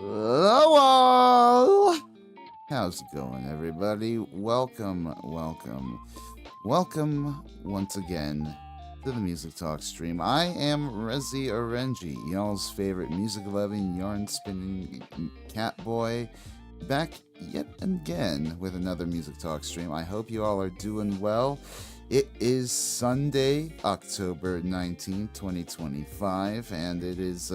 Hello! How's it going, everybody? Welcome once again to the Music Talk stream. I am Rezi Orenji, y'all's favorite music-loving, yarn-spinning cat boy, back yet again with another Music Talk stream. I hope you all are doing well. It is Sunday, October 19th, 2025, and it is,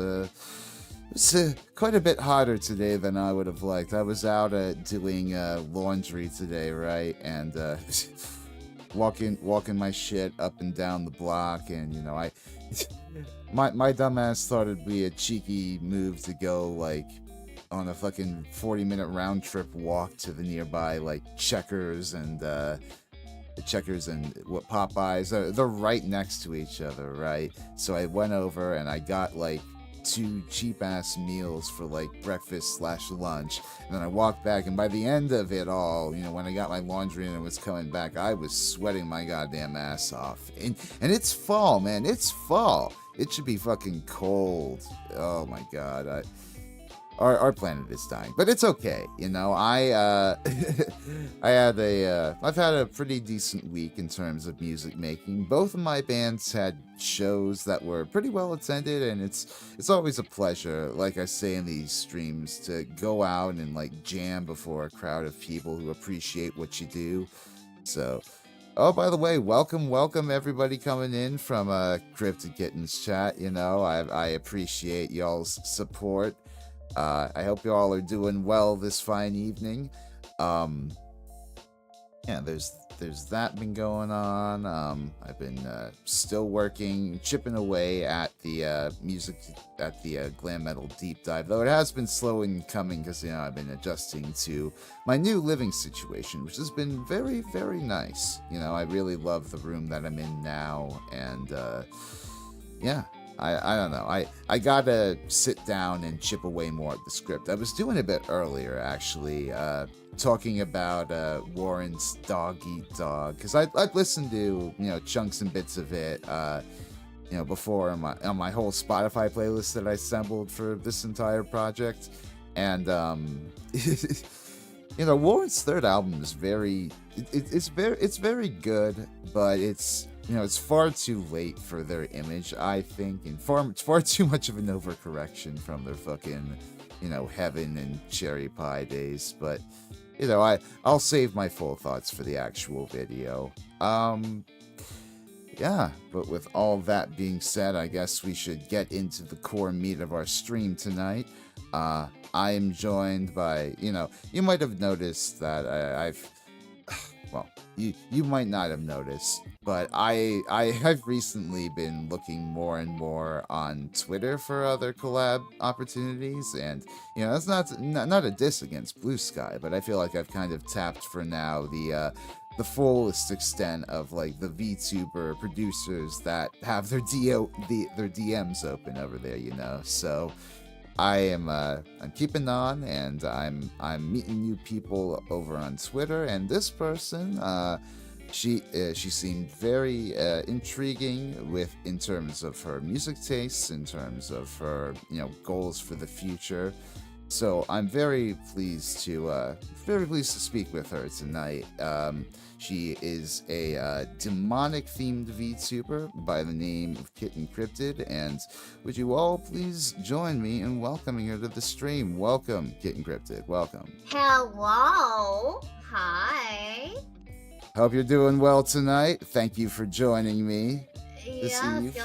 it's quite a bit hotter today than I would have liked. I was out doing laundry today, right? And walking my shit up and down the block, and my dumbass thought it'd be a cheeky move to go like on a fucking 40-minute round trip walk to the nearby like Checkers and what Popeyes. They're right next to each other, right? So I went over and I got like 2 cheap ass meals for like breakfast / lunch, and then I walked back, and by the end of it all, when I got my laundry and it was coming back, I was sweating my goddamn ass off. And it's fall, man. It's fall. It should be fucking cold. Oh my god. Our planet is dying, but it's okay. I've had a pretty decent week in terms of music making. Both of my bands had shows that were pretty well attended, and it's always a pleasure, like I say in these streams, to go out and like jam before a crowd of people who appreciate what you do. So, oh, by the way, welcome everybody coming in from Kryptid Kittens chat. I appreciate y'all's support. I hope you all are doing well this fine evening. Yeah, there's that been going on. I've been still working, chipping away at the glam metal deep dive, though it has been slow in coming because I've been adjusting to my new living situation, which has been very, very nice. I really love the room that I'm in now, and yeah. I don't know. I gotta sit down and chip away more at the script. I was doing a bit earlier, actually, talking about Warren's Dog Eat Dog, because I've listened to chunks and bits of it before on my whole Spotify playlist that I assembled for this entire project, and Warren's third album is it's very good, but it's far too late for their image, I think, and far too much of an overcorrection from their fucking, Heaven and Cherry Pie days. But, I'll save my full thoughts for the actual video. Yeah, but with all that being said, I guess we should get into the core meat of our stream tonight. I am joined by, you might have noticed that well, you might not have noticed, but I have recently been looking more and more on Twitter for other collab opportunities, and that's not a diss against Blue Sky, but I feel like I've kind of tapped for now the fullest extent of like the VTuber producers that have their DMs open over there, so I'm keeping on, and I'm meeting new people over on Twitter, and this person, she seemed very intriguing in terms of her music tastes, in terms of her goals for the future. So I'm very pleased to speak with her tonight. She is a demonic-themed VTuber by the name of Kitten Kryptid, and would you all please join me in welcoming her to the stream? Welcome, Kitten Kryptid. Welcome. Hello. Hi. Hope you're doing well tonight. Thank you for joining me. Yes, of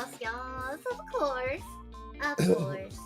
course. Of course.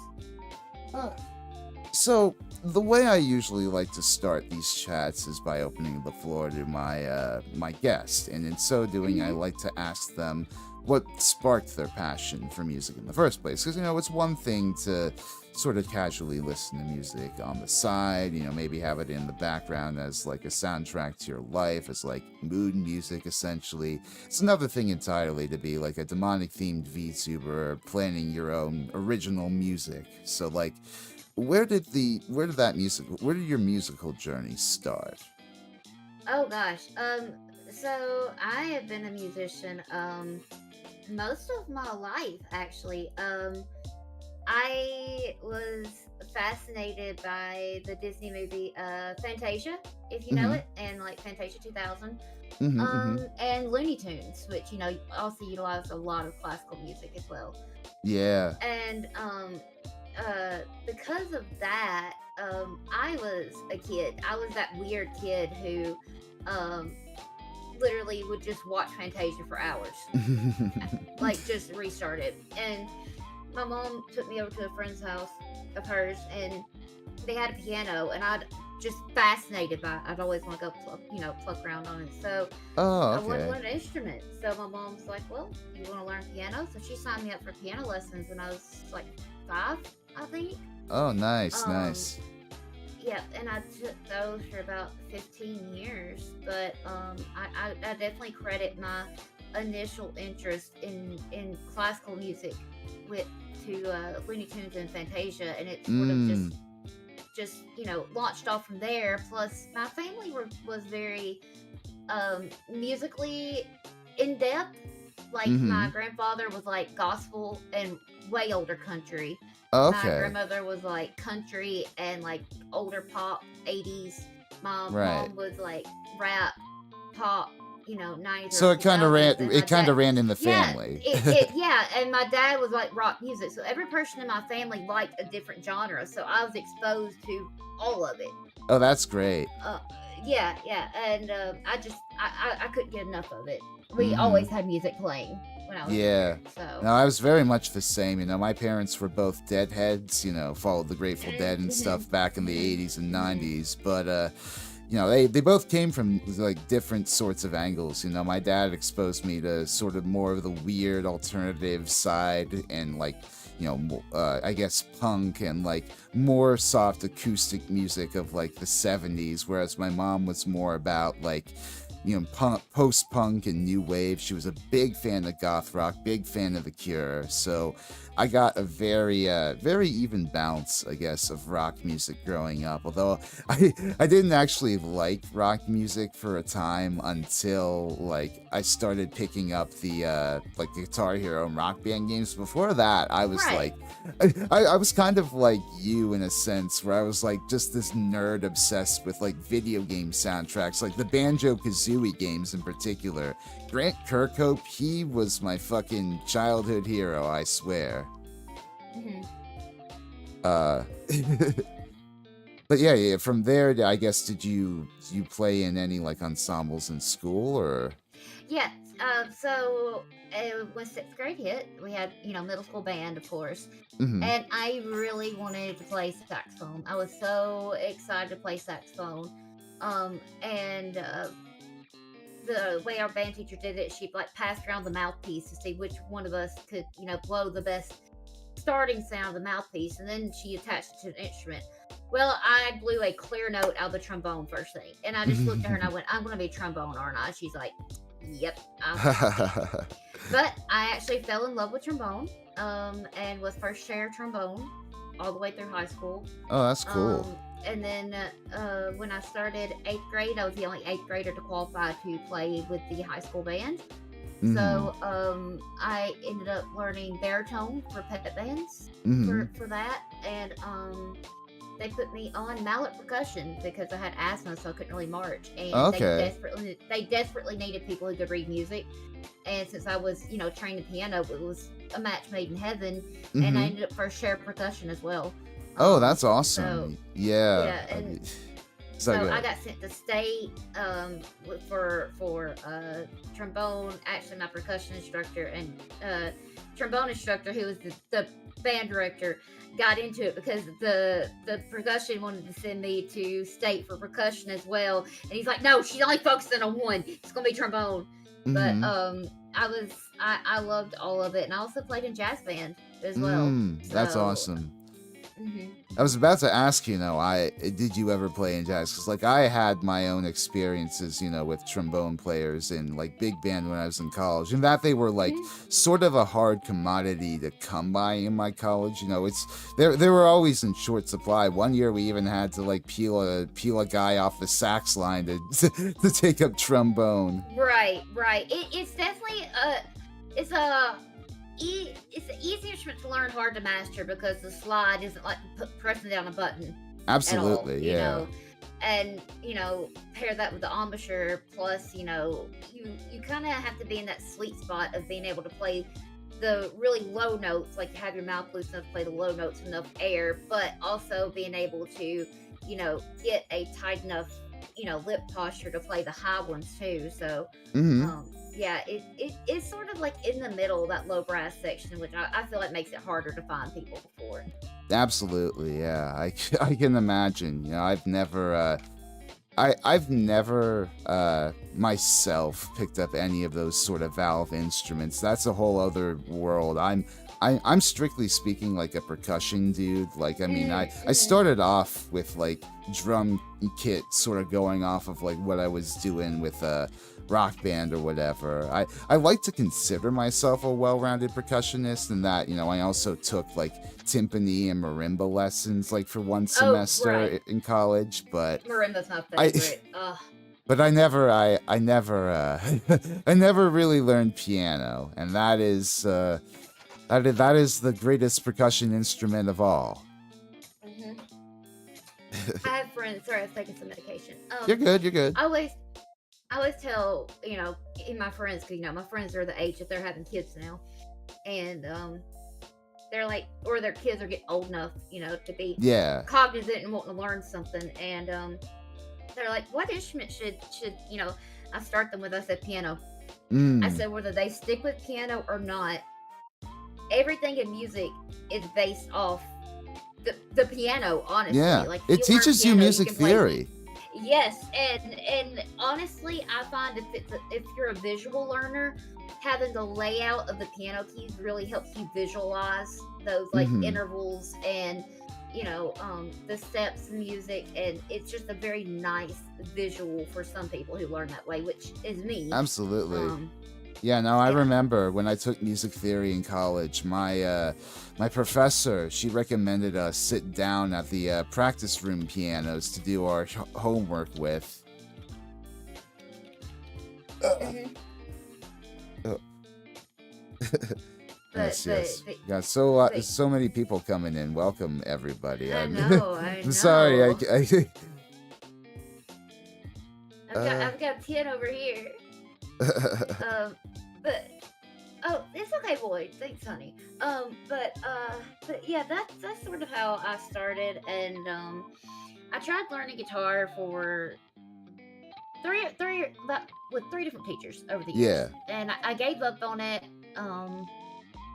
So, the way I usually like to start these chats is by opening the floor to my guest, and in so doing, I like to ask them what sparked their passion for music in the first place. Because it's one thing to sort of casually listen to music on the side, maybe have it in the background as like a soundtrack to your life, as like mood music essentially. It's another thing entirely to be like a demonic themed VTuber planning your own original music. So like, where did your musical journey start? Oh gosh. So I have been a musician most of my life, actually. I was fascinated by the Disney movie Fantasia, if you know Mm-hmm. it, and like Fantasia 2000, Mm-hmm. Mm-hmm. and Looney Tunes, which also utilize a lot of classical music as well. Yeah. And because of that, I was a kid. I was that weird kid who um, literally would just watch Fantasia for hours, like just restart it. And my mom took me over to a friend's house of hers, and they had a piano, and I'd just fascinated by it. I'd always want to go pluck around on it. So Oh, I wanted okay. to learn an instrument. So my mom's like, "Well, you want to learn piano?" So she signed me up for piano lessons when I was like 5, I think. Oh, nice, Um, nice. yeah, and I took those for about 15 years. But I definitely credit my initial interest in classical music with to Looney Tunes and Fantasia, and it sort of Mm. just launched off from there. Plus, my family was very musically in depth. Like Mm-hmm. my grandfather was like gospel and way older country. My Okay. grandmother was like country and like older pop 80s. My Right. mom was like rap, pop, 90s or So it kind of ran. 2000s, and my It kind dad, of ran in the yeah, family. yeah, and my dad was like rock music. So every person in my family liked a different genre. So I was exposed to all of it. Oh, that's great. uh, yeah, and I couldn't get enough of it. We Mm-hmm. always had music playing when I was in Yeah. there, so. No, I was very much the same. My parents were both Deadheads, followed the Grateful Dead and Mm-hmm, stuff back in the mm-hmm, 80s and mm-hmm. 90s. But, they both came from like different sorts of angles. My dad exposed me to sort of more of the weird alternative side and like, I guess punk and like more soft acoustic music of like the 70s, whereas my mom was more about like post-punk and new wave. She was a big fan of goth rock, big fan of The Cure. So I got a very even bounce, I guess, of rock music growing up. Although I didn't actually like rock music for a time until like I started picking up the like Guitar Hero and Rock Band games. Before that, I was Right. like, I was kind of like you in a sense, where I was like just this nerd obsessed with like video game soundtracks, like the Banjo Kazooie games in particular. Grant Kirkhope, he was my fucking childhood hero, I swear. Hmm. Uh, but yeah, from there, I guess did you play in any like ensembles in school or? Yeah. So when sixth grade hit, we had middle school band, of course, Mm-hmm. and I really wanted to play saxophone. I was so excited to play saxophone. And the way our band teacher did it, she like passed around the mouthpiece to see which one of us could, blow the best starting sound of the mouthpiece, and then she attached it to an instrument. Well, I blew a clear note out of the trombone first thing, and I just looked at her and I went, "I'm going to be trombone, aren't I?" She's like, "Yep, I thought so too." But I actually fell in love with trombone, and was first chair trombone all the way through high school. Oh, that's cool. And then when I started eighth grade, I was the only eighth grader to qualify to play with the high school band. Mm-hmm. So I ended up learning baritone for pep bands Mm-hmm. for that, and they put me on mallet percussion because I had asthma, so I couldn't really march, and Okay. they desperately needed people who could read music. And since I was trained in piano, it was a match made in heaven, and I Mm-hmm. ended up first chair percussion as well. Oh, that's So awesome. Yeah. yeah, and So so I good. got sent to state for trombone. Actually, my percussion instructor and trombone instructor, who was the band director, got into it because the percussion wanted to send me to state for percussion as well. And he's like, "No, she's only focusing on one. It's gonna be trombone." But Mm-hmm. I loved all of it, and I also played in jazz band as well. That's So. awesome. Mhm. I was about to ask, I did you ever play in jazz? Because like I had my own experiences, with trombone players in like big band when I was in college, and that they were like Mhm. sort of a hard commodity to come by in my college. It's they were always in short supply. One year we even had to like peel a guy off the sax line to take up trombone. Right, right. It's definitely it's a it's an easy instrument to learn, hard to master because the slide isn't like pressing down a button at all, Absolutely, you yeah. know. And pair that with the embouchure, plus you kind of have to be in that sweet spot of being able to play the really low notes, like have your mouth loose enough to play the low notes, enough air, but also being able to get a tight enough lip posture to play the high ones too. So Hmm. yeah, it's sort of like in the middle, that low brass section, which I feel like makes it harder to find people before. Absolutely, yeah. I can imagine. I've never myself picked up any of those sort of valve instruments. That's a whole other world. I'm strictly speaking like a percussion dude. Like, I mean, I Mm-hmm. started off with like drum kit, sort of going off of like what I was doing with Rock Band or whatever. I like to consider myself a well-rounded percussionist, and that I also took like timpani and marimba lessons like for one Oh, semester right. in college, but Marimba's my I favorite. Ugh. but I never I never really learned piano, and that is the greatest percussion instrument of all. Hmm. I have friends. Sorry, I was taking some medication. You're good, you're good. I always, I always tell in my friends, because my friends are the age that they're having kids now, and they're like, or their kids are getting old enough, to be Yeah. cognizant and wanting to learn something, and they're like, "What instrument should I start them with?" I said, "Piano." I Mm. said, whether they stick with piano or not, everything in music is based off the piano. Honestly, Yeah. like if It you learn teaches you piano, you music can play. theory. Yes, and honestly, I find if you're a visual learner, having the layout of the piano keys really helps you visualize those like Mhm. intervals and the steps in music, and it's just a very nice visual for some people who learn that way, which is me. Absolutely. Um, Yeah, no, I yeah. remember when I took music theory in college, my professor, she recommended us sit down at the practice room pianos to do our homework with. Uh, Hmm. uh, But yes, but yes. but Got so but so many people coming in. Welcome everybody. I I'm know, I I'm sorry. know. Uh, I've got 10 over here. Um, but oh, it's okay, boy. Thanks, honey. But yeah, that's sort of how I started, and I tried learning guitar for about with three different teachers over the yeah. years, and I gave up on it. Um,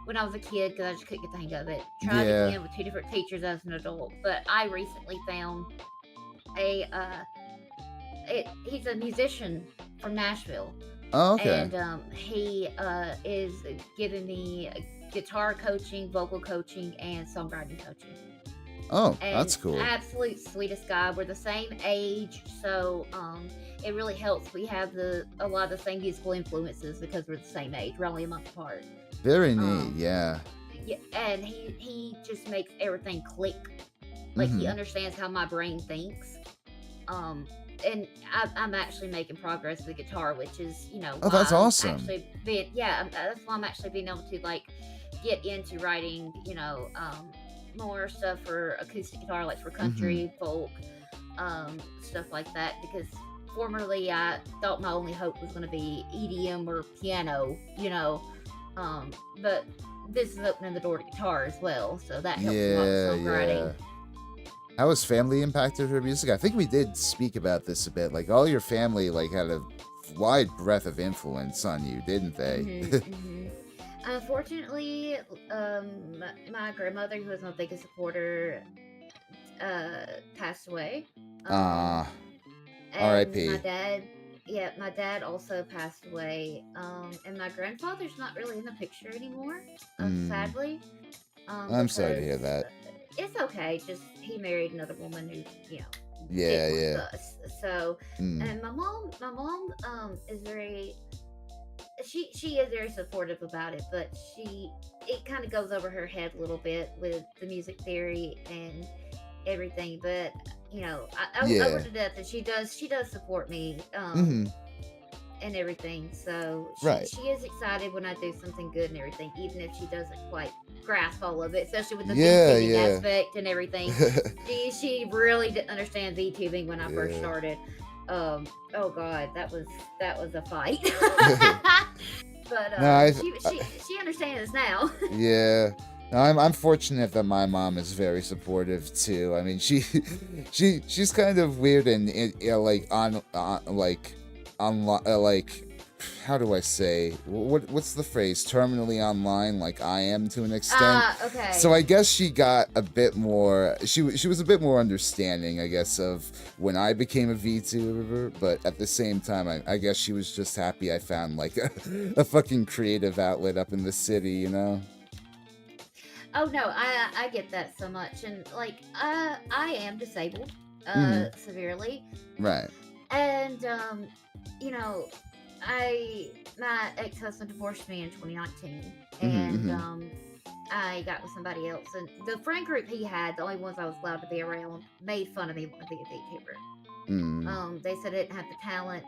when I was a kid because I just couldn't get the hang of it. Tried Yeah. again with two different teachers as an adult, but I recently found a he's a musician from Nashville, Oh, okay. and he is giving me guitar coaching, vocal coaching, and songwriting coaching. Oh, And that's cool. absolute sweetest guy. We're the same age, so it really helps. We have a lot of the same musical influences because we're the same age. We're only a month apart. Very neat. Um, Yeah. yeah, and he just makes everything click. Like he Mhm. understands how my brain thinks. Um, and I'm actually making progress with the guitar, which is Oh, why that's I'm awesome. actually being that's why I'm actually being able to like get into writing more stuff for acoustic guitar, like for Mhm. country, folk, stuff like that. Because formerly I thought my only hope was going to be EDM or piano, um, but this is opening the door to guitar as well, so that helps a lot with Yeah, songwriting. yeah. How has family impacted her music? I think we did speak about this a bit. Like all your family like had a wide breadth of influence on you, didn't they? Mm-hmm, mm-hmm. Unfortunately, my grandmother, who was my biggest supporter, passed away. Um, Ah, and my R.I.P. dad, yeah, my dad also passed away. And my grandfather's not really in the picture anymore, Mm, sadly. I'm sorry to Because hear that. it's okay. Just he married another woman who, Yeah, didn't like yeah. us. So, Mm, and my mom, is very she is very supportive about it, but it kind of goes over her head a little bit with the music theory and everything. But I yeah. work to death, and she does support me. Mhm. and everything. So Right. she is excited when I do something good and everything, even if she doesn't quite grasp all of it, especially with the Yeah, VTubing yeah. aspect and everything. She really didn't understand VTubing when I first Yeah. started. Oh God, that was a fight. But No, she understands now. yeah. No, I'm fortunate that my mom is very supportive too. I mean, she's kind of weird and like like how do I say what's the phrase, terminally online like I am to an extent. Okay. So I guess she got a bit more. She was a bit more understanding, I guess, of when I became a VTuber. But at the same time, I guess she was just happy I found like a fucking creative outlet up in the city, you know? Oh no, I get that so much, and like I am disabled, Hmm. severely, Right. and you know, my ex husband divorced me in 2019, Hmm. and Hmm. I got with somebody else, and the friend group he had, the only ones I was allowed to be around, made fun of me wanting to be a VTuber. Mm. They said I didn't have the talent,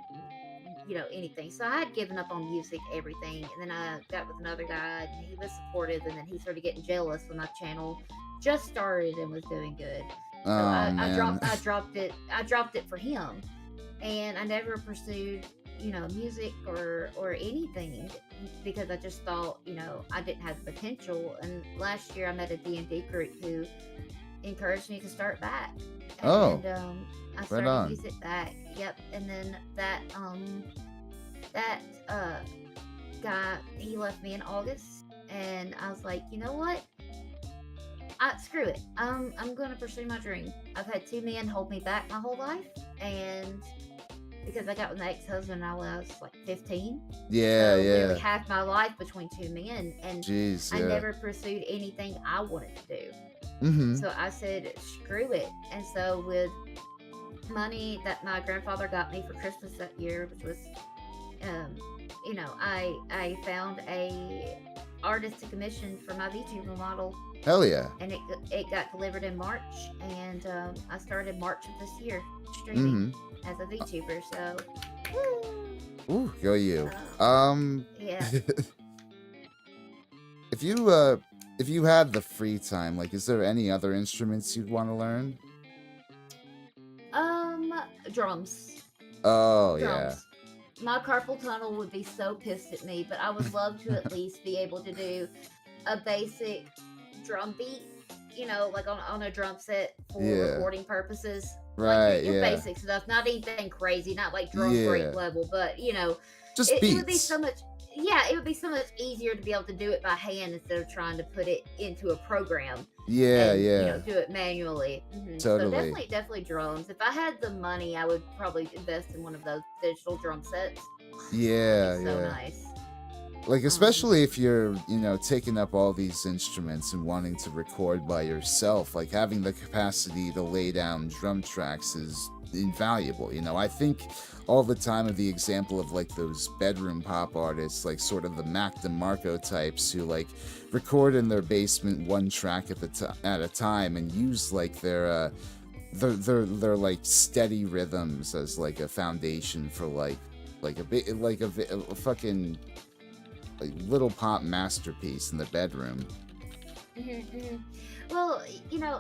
anything. So I had given up on music, everything, and then I got with another guy, and he was supportive, and then he started getting jealous when my channel just started and was doing good. So Oh I man. dropped I dropped it for him, and I never pursued music or anything because I just thought I didn't have the potential. And last year I met a D&D group who encouraged me to start back, Oh, and I right started on. music back. Yep, and then that guy, he left me in August, and I was like, you know what? Screw it. I'm gonna pursue my dream. I've had two men hold me back my whole life, and because I got with my ex-husband when I was like 15, Yeah, so literally yeah. half my life between two men, and Jeez, I yeah. never pursued anything I wanted to do. Mm-hmm. So I said, screw it. And so with money that my grandfather got me for Christmas that year, which was, um, I found a artist to commission for my VTuber model, Hell yeah. and it got delivered in March, and I started March of this year streaming Mm-hmm. as a VTuber. So, woo, Ooh, go you. yeah. If you had the free time, like, is there any other instruments you'd want to learn? Drums. Oh yeah. Drums. My carpal tunnel would be so pissed at me, but I would love to at least be able to do a basic drum beat, like on a drum set for Yeah. recording purposes. Like Right. your Yeah. basic stuff, not anything crazy, not like drum break Yeah. level, but Just it would be beats. so much. Yeah, it would be so much easier to be able to do it by hand instead of trying to put it into a program Yeah. and Yeah. do it manually. So Totally. definitely drums. If I had the money, I would probably invest in one of those digital drum sets. That'd Yeah. be so Yeah. nice. Like, Um, especially if you're, taking up all these instruments and wanting to record by yourself, like having the capacity to lay down drum tracks is invaluable. I think all the time of the example of like those bedroom pop artists, like sort of the Mac DeMarco types who like record in their basement one track at a time and use like their like steady rhythms as like a foundation for like a bit like a fucking like little pop masterpiece in the bedroom. well,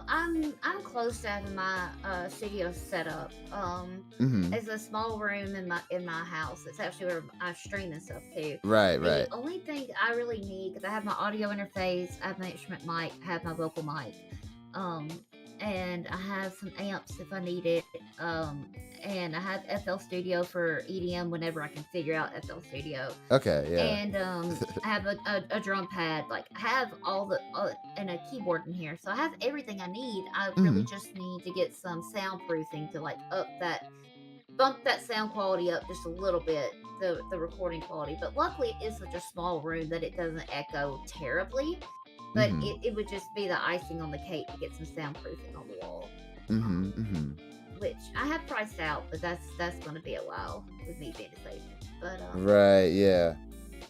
I'm close to having my studio set up. Mm-hmm. It's a small room in my house. It's actually where I stream and stuff too. Right, The right. only thing I really need, because I have my audio interface, I have my instrument mic, I have my vocal mic, um, and I have some amps if I need it, and I have FL Studio for EDM whenever I can figure out FL Studio, Okay, yeah. and I have a drum pad, like I have and a keyboard in here, so I have everything I need. I really Mm-hmm. just need to get some soundproofing to like bump that sound quality up just a little bit, the recording quality. But luckily it's such a small room that it doesn't echo terribly, but Mm-hmm. it would just be the icing on the cake to get some soundproofing on the wall, Mm-hmm. um, Mm-hmm. which I have priced out, but that's going to be a while with me being disabled. But Right, yeah.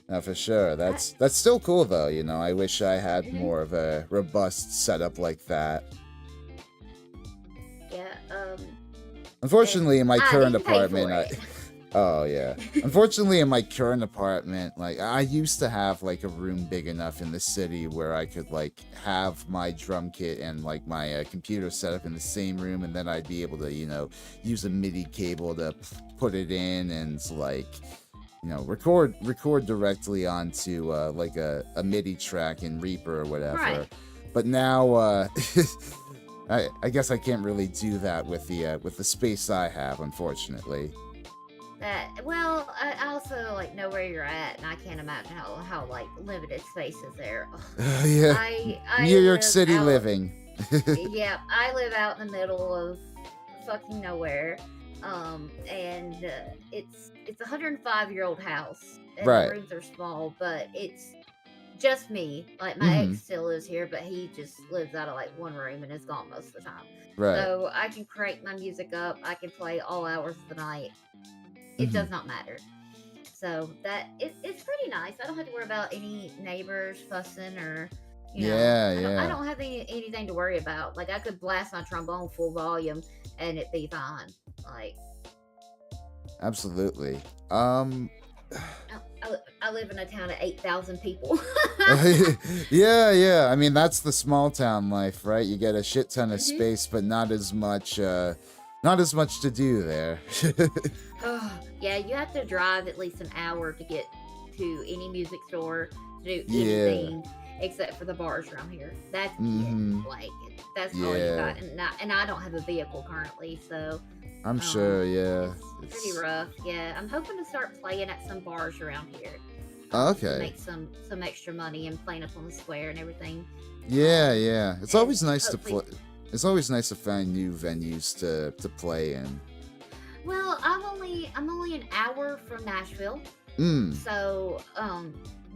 No, for sure. I, That's still cool though, I wish I had mhm, more of a robust setup like that. yeah, and Unfortunately, in my I current didn't pay apartment, for it. Oh yeah. Unfortunately, in my current apartment, like I used to have like a room big enough in the city where I could like have my drum kit and like my computer set up in the same room, and then I'd be able to, use a MIDI cable to put it in and like, record directly onto like a MIDI track in Reaper or whatever. Right. But now, I guess I can't really do that with the space I have, unfortunately. Well, I also like know where you're at, and I can't imagine how like limited space is there. Ugh. Yeah, I New York live City out. living. Yeah, I live out in the middle of fucking nowhere. And it's a 105-year-old house, and the Right. rooms are small, but it's just me. Like my Mm-hmm. ex still lives here, but he just lives out of like one room and is gone most of the time. Right. So I can crank my music up. I can play all hours of the night. It Mm-hmm. does not matter. So it's pretty nice. I don't have to worry about any neighbors fussing or I don't have anything to worry about. Like I could blast my trombone full volume and it'd be fine. Like Absolutely. I live in a town of 8,000 people. Yeah. I mean, that's the small town life, right? You get a shit ton of Mhm. space, but not as much to do there. Yeah, you have to drive at least an hour to get to any music store to do Yeah. anything except for the bars around here. That's Mm-hmm. it. Like that's all you Yeah. got, and I don't have a vehicle currently, so I'm sure, yeah. it's pretty rough. Yeah, I'm hoping to start playing at some bars around here. To Okay. make some extra money and playing up on the square and everything. Yeah. It's And always nice to hopefully, play. It's always nice to find new venues to play in. well, I'm only an hour from Nashville, Mm. so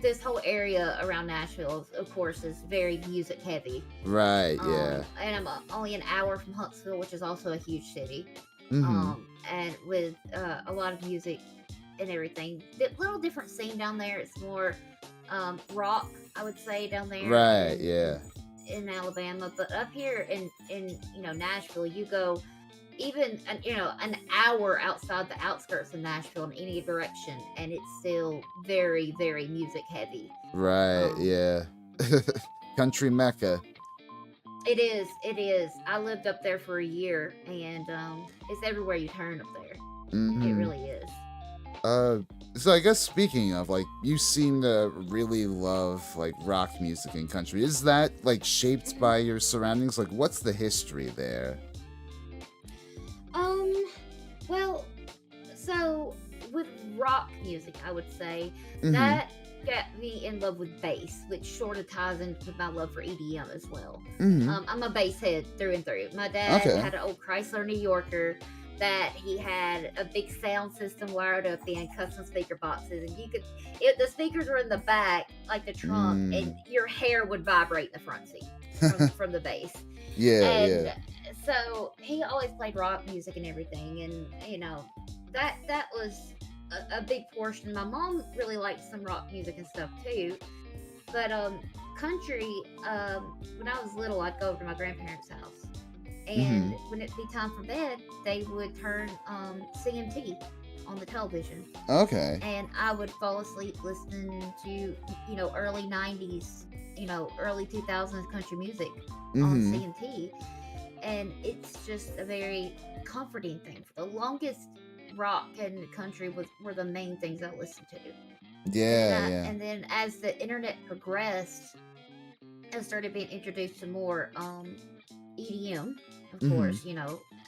this whole area around Nashville, of course, is very music heavy. Right, yeah. And I'm only an hour from Huntsville, which is also a huge city. Mm-hmm. And with a lot of music and everything, little different scene down there. It's more rock, I would say, down there. Right, yeah. In Alabama, but up here in Nashville, you go even an hour outside the outskirts of Nashville in any direction, and it's still very, very music heavy. Right, Um, yeah. Country Mecca. it is. It is. I lived up there for a year, and it's everywhere you turn up there. It Mm-hmm. really is. So I guess speaking of, like, you seem to really love like rock music and country. Is that like shaped by your surroundings? Like, what's the history there? Well, so with rock music, I would say Mm-hmm. that got me in love with bass, which sort of ties into my love for EDM as well. Mm-hmm. I'm a bass head through and through. My dad Okay. had an old Chrysler New Yorker that he had a big sound system wired up in custom speaker boxes, and the speakers were in the back, like the trunk, and your hair would vibrate in the front seat from the bass. Yeah, And yeah. so he always played rock music and everything, and that was a big portion. My mom really liked some rock music and stuff too, but country. When I was little, I'd go over to my grandparents' house, and when it'd be time for bed, they would turn CMT on the television, Okay. and I would fall asleep listening to early '90s, early 2000s country music on Mm-hmm. CMT, and it's just a very comforting thing. For the longest, rock and country were the main things I listened to. Yeah. And then as the internet progressed, I started being introduced to more EDM, of Mm-hmm. course,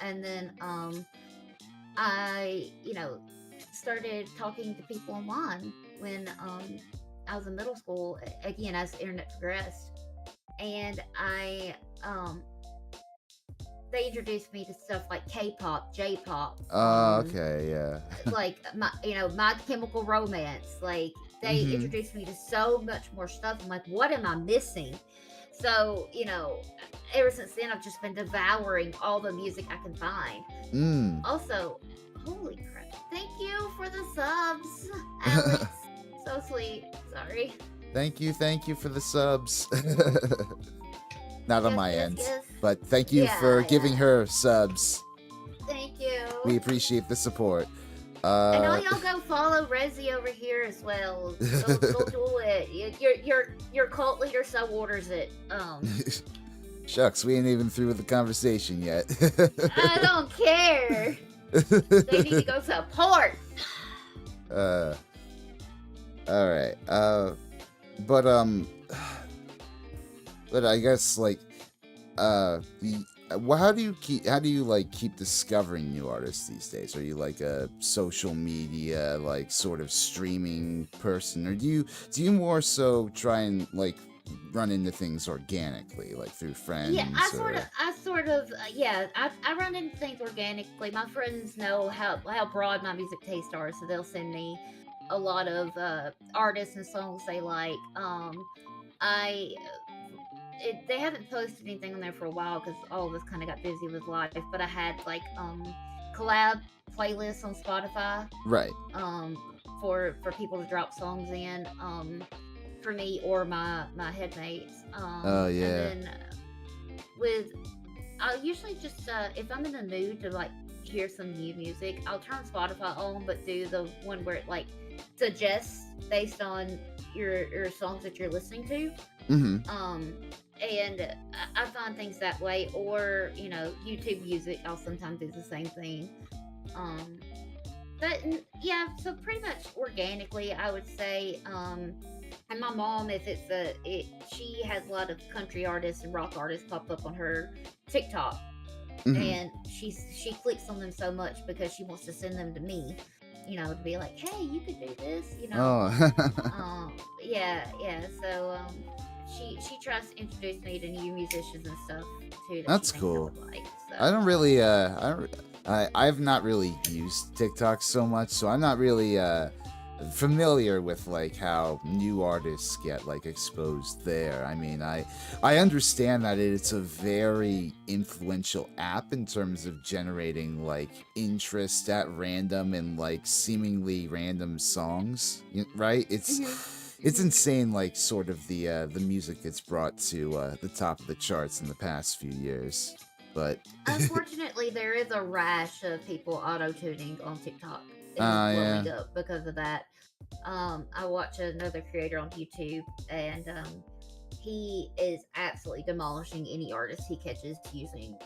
and then I, started talking to people online when I was in middle school, again, as the internet progressed. And they introduced me to stuff like K-pop, J-pop, Okay, yeah. like My Chemical Romance. Like they Mm-hmm. introduced me to so much more stuff. I'm like, what am I missing? So ever since then, I've just been devouring all the music I can find. Mm. Also, holy crap! Thank you for the subs, Alex. So sweet. Sorry. Thank you for the subs. Not on Yes, my yes, end, yes. but thank you for Yeah, giving yeah. her subs. Thank you. We appreciate the support. And all Uh, y'all go follow Resi over here as well. Go do it. Your cult leader so orders it. Shucks, we ain't even through with the conversation yet. I don't care. They need to go support. uh, all right. But but I guess like how do you like keep discovering new artists these days? Are you like a social media like sort of streaming person, or do you more so try and like run into things organically, like through friends? Yeah, I run into things organically. My friends know how broad my music tastes are, so they'll send me a lot of artists and songs they like. I they haven't posted anything on there for a while because all of us kind of got busy with life. But I had like collab playlists on Spotify Right. um for people to drop songs in for me or my headmates. Oh And yeah. then with I'll usually just if I'm in the mood to like hear some new music, I'll turn Spotify on, but do the one where it like suggests based on your songs that you're listening to. Mm-hmm. And I find things that way, or YouTube Music. I'll sometimes do the same thing. Um, yeah, so pretty much organically, I would say. And my mom, if she has a lot of country artists and rock artists pop up on her TikTok, Mm-hmm. and she clicks on them so much because she wants to send them to me, to be like, hey, you could do this. Oh. Yeah. So she tries to introduce me to new musicians and stuff too that she That's thinks I cool. would like. I So don't really I've not really used TikTok so much, so I'm not really familiar with like how new artists get like exposed there. I mean, I understand that it's a very influential app in terms of generating like interest at random and like seemingly random songs, right? hmm It's hmm insane, like sort of the music that's brought to the top of the charts in the past few years. But unfortunately, there is a rash of people auto tuning on TikTok. It is yeah, blowing up because of that. I watch another creator on YouTube, and he is absolutely demolishing any artist he catches using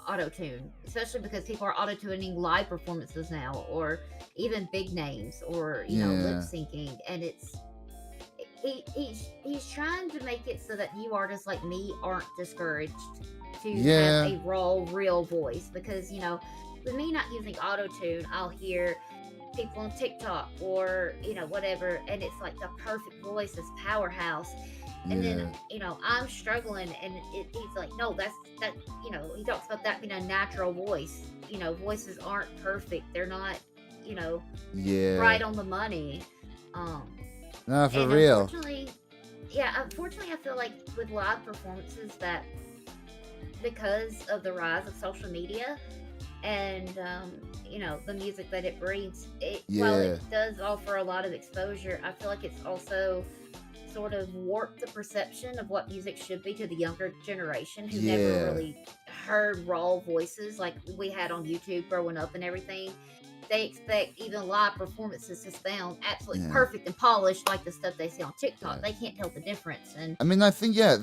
auto tune, especially because people are auto tuning live performances now, or even big names, or lip yeah, syncing, and he's trying to make it so that new artists like me aren't discouraged to have yeah, a raw, real voice. Because with me not using auto tune, I'll hear people on TikTok or whatever, and it's like the perfect voice, this powerhouse. And then yeah, I'm struggling, and he's like, no, that he talks about that being a natural voice. Voices aren't perfect; they're not you know yeah. right on the money. Um, No, for and real. unfortunately, I feel like with live performances that because of the rise of social media and the music that it brings, while Yeah, it does offer a lot of exposure, I feel like it's also sort of warped the perception of what music should be to the younger generation who never yeah, really heard raw voices like we had on YouTube growing up and everything. They expect even live performances to sound absolutely yeah, perfect and polished like the stuff they see on TikTok. yeah. They can't tell the difference. And I mean, I think yeah,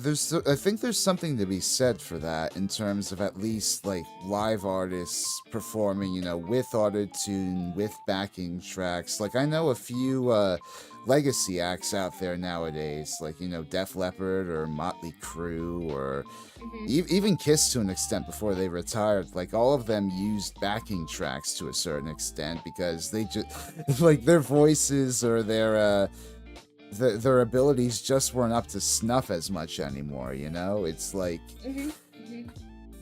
I think there's something to be said for that in terms of at least like live artists performing, with autotune, with backing tracks. Like I know a few legacy acts out there nowadays, like Def Leppard or Motley Crue or hmm even Kiss to an extent before they retired. Like all of them used backing tracks to a certain extent because they just like their voices or their abilities just weren't up to snuff as much anymore. It's like hmm hmm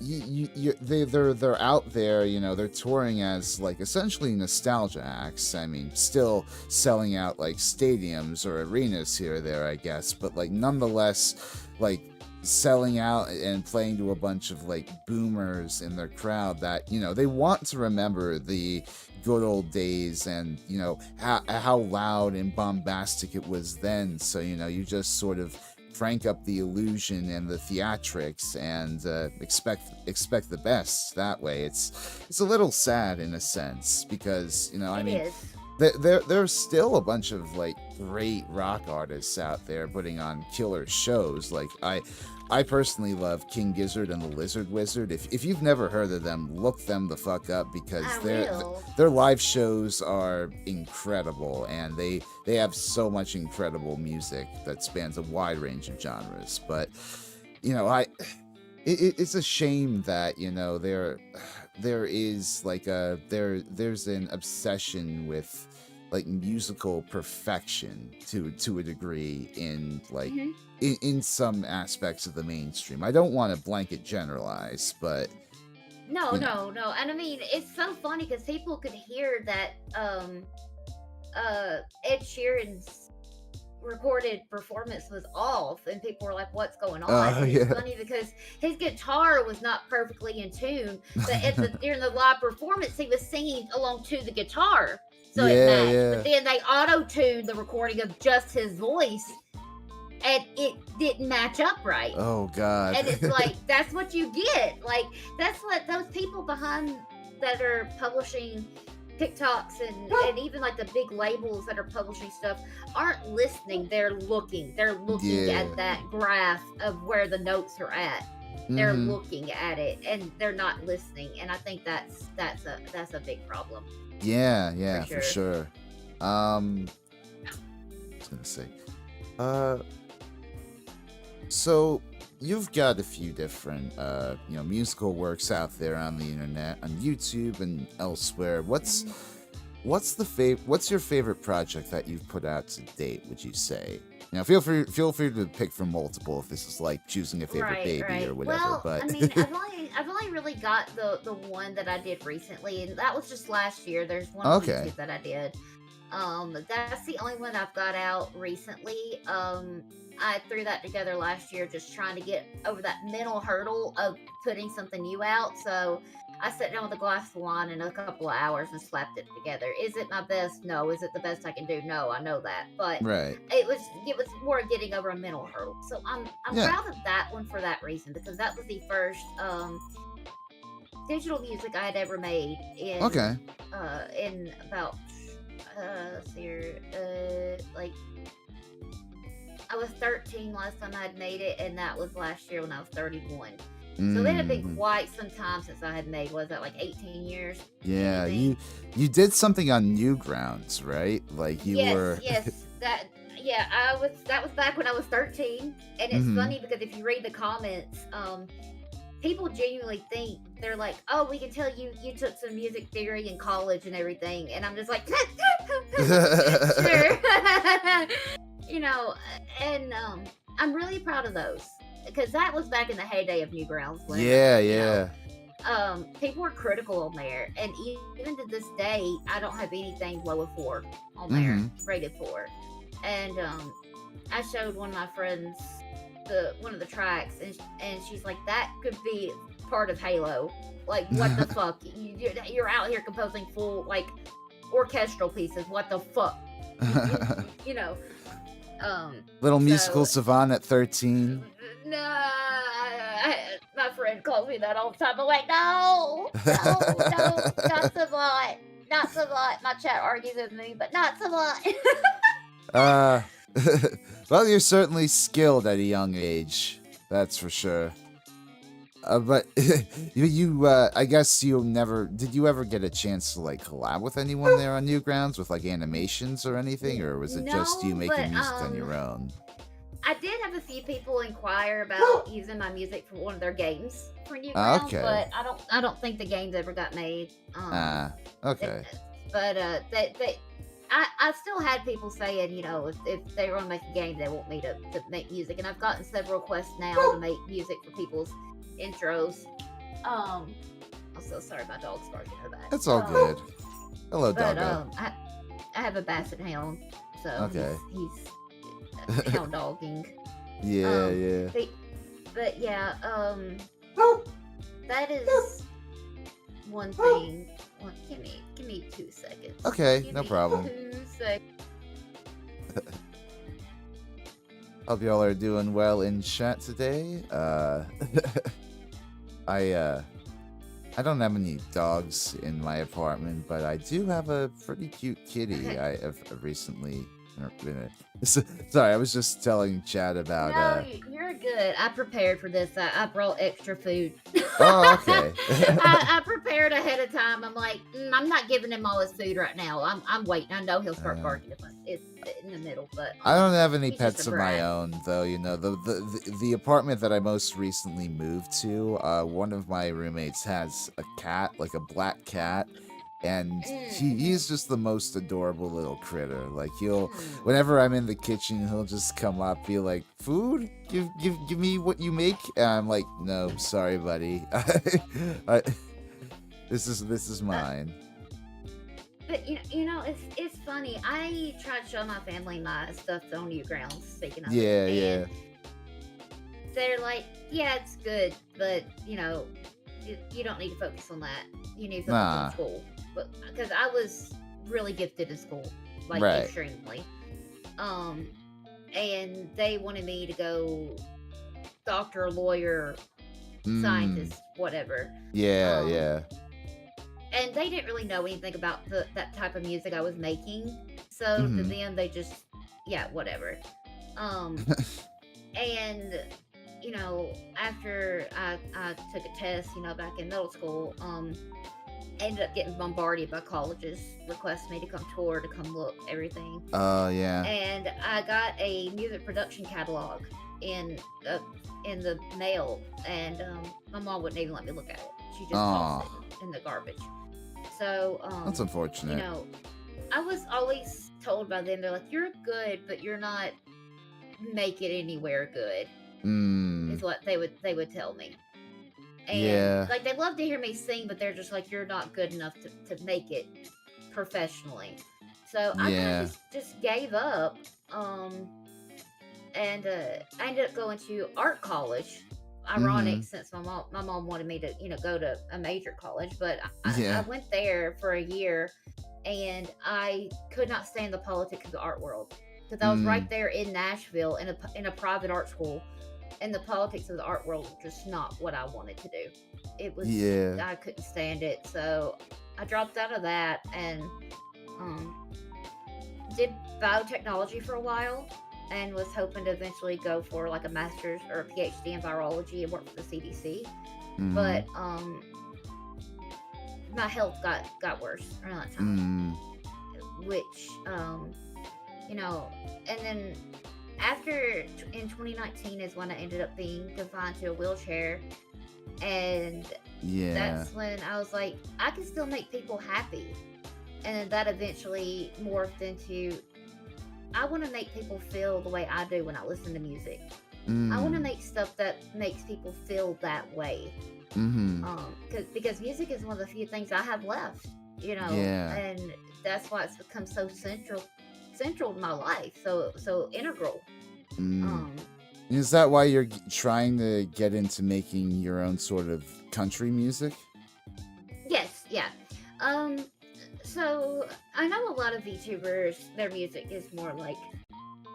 they're out there. They're touring as like essentially nostalgia acts. I mean, still selling out like stadiums or arenas here or there, I guess, but like nonetheless, like selling out and playing to a bunch of like boomers in their crowd that they want to remember the good old days and how loud and bombastic it was then. So you just sort of crank up the illusion and the theatrics and expect the best that way. It's a little sad in a sense because I It mean is. there's still a bunch of like great rock artists out there putting on killer shows. Like I personally love King Gizzard and the Lizard Wizard. If you've never heard of them, look them the fuck up because I will. their live shows are incredible and they have so much incredible music that spans a wide range of genres. But it's a shame that there is like there's an obsession with like musical perfection to a degree in like Mhm. in some aspects of the mainstream. I don't want to blanket generalize, but No, you know. no, no. And I mean, it's so funny because people could hear that Ed Sheeran's recorded performance was off, and people were like, "What's going on?" Oh And it's yeah. funny because his guitar was not perfectly in tune, but during the live performance, he was singing along to the guitar, so it Yeah, matched. But yeah. then they auto-tuned the recording of just his voice, and it didn't match up right. Oh god. And it's like that's what you get. Like that's what those people behind that are publishing TikToks and even like the big labels that are publishing stuff aren't listening. They're looking. They're looking Yeah. at that graph of where the notes are at. They're Mhm. looking at it and they're not listening. And I think that's a big problem Yeah, yeah, for for sure. sure. I was gonna say. Uh So you've got a few different musical works out there on the internet, on YouTube and elsewhere. Mhm. What's your favorite project that you've put out to date, would you say? Feel free to pick from multiple if this is like choosing a favorite Right, baby or right. whatever, Well, but I mean, I've only really got the one that I did recently, and that was just last year. There's one on okay. YouTube that I did. That's the only one I've got out recently. I threw that together last year, just trying to get over that mental hurdle of putting something new out. So I sat down with a glass of wine in a couple of hours and slapped it together. Is it my best? No. Is it the best I can do? No. I know that, but Right. it was more getting over a mental hurdle. So I'm Yeah. proud of that one for that reason because that was the first digital music I had ever made Okay. in about let's see here, like I was 13 last time I had made it, and that was last year when I was 31. So it had been Hmm. quite some time since I had made. Was that like 18 years? Yeah, Anything? you did something on Newgrounds, right? Like you Yes, were yes. Yeah, that was back when I was 13. And it's Mhm. funny because if you read the comments, people genuinely think they're like, "Oh, we can tell you took some music theory in college and everything," and I'm just like, "Sure," you know. And I'm really proud of those because that was back in the heyday of Newgrounds when Yeah, yeah. people were critical on there, and even to this day, I don't have anything low of 4 on there Mhm. rated 4. And I showed one of my friends one of the tracks, and she's like, "That could be part of Halo. Like, what the fuck? You're out here composing full like orchestral pieces. What the fuck? You know." Little musical So savant at 13. no, my friend calls me that all the time. I'm like, no, no, no, not Savant, not Savant. My chat argues with me, but not Savant. uh well, you're certainly skilled at a young age. That's for sure. But I guess did you ever get a chance to like collab with anyone there on Newgrounds with like animations or anything, or was it just you No, but making music on your own? I did have a few people inquire about using my music for one of their games for Newgrounds, Okay. but I don't think the games ever got made. Ah, okay. But I still had people saying, if they want to make a game, they want me to make music, and I've gotten several requests now to make music for people's intros. I'm so sorry, my dog's barking in the back. That's all good. Hello, But doggo. I have a basset hound, so Okay. he's hound dogging. Yeah, Um, yeah. but yeah, that is one thing. Give me 2 seconds. Okay, Give no me problem. 2 seconds. Hope y'all are doing well in chat today. I I don't have any dogs in my apartment, but I do have a pretty cute kitty. I have recently been. Sorry, I was just telling Chad about. No, you're good. I prepared for this. I brought extra food. Oh, okay. I prepared ahead of time. I'm like, I'm not giving him all his food right now. I'm waiting. I know he'll start barking if it's in the middle, but I don't have any he's just pets a of my brat. own, though. You know, the apartment that I most recently moved to, one of my roommates has a cat, like a black cat, and he's just the most adorable little critter. Like whenever I'm in the kitchen, he'll just come up, be like, "Food? Give me what you make." And I'm like, "No, sorry, buddy. This is mine." But you know, it's funny. I tried to show my family my stuff on Newgrounds. Speaking of Yeah, it, yeah. and they're like, "Yeah, it's good, but you know, you don't need to focus on that. You need to focus Nah. on school." But because I was really gifted in school, like Right. extremely, and they wanted me to go doctor, lawyer, scientist, whatever. Yeah, Um, yeah. and they didn't really know anything about that type of music I was making. So to Mhm. them, they just, yeah, whatever. And you know, after I took a test, you know, back in middle school, ended up getting bombarded by colleges requesting me to come tour, to come look, everything. Oh, yeah. And I got a music production catalog in the mail, and my mom wouldn't even let me look at it. She just tossed it in the garbage. So That's unfortunate. you know, I was always told by them, they're like, "You're good, but you're not make it anywhere good," is what they would tell me. And Yeah. like, they love to hear me sing, but they're just like, "You're not good enough to make it professionally." So I kind Yeah. of just gave up. And I ended up going to art college. Ironic, since my mom wanted me to, you know, go to a major college, but I Yeah. went there for a year, and I could not stand the politics of the art world, because I was right there in Nashville in a private art school, and the politics of the art world was just not what I wanted to do. It was, Yeah. I couldn't stand it, so I dropped out of that and did biotechnology for a while, and was hoping to eventually go for like a master's or a PhD in virology and work for the CDC. But my health got worse around that time, which you know, and then after in 2019 is when I ended up being confined to a wheelchair, and Yeah. that's when I was like, I can still make people happy. And then that eventually morphed into, I want to make people feel the way I do when I listen to music. I want to make stuff that makes people feel that way. Because music is one of the few things I have left, you know. Yeah. And that's why it's become so central to my life, so integral. Is that why you're trying to get into making your own sort of country music? Yes, yeah. So I know a lot of VTubers, their music is more like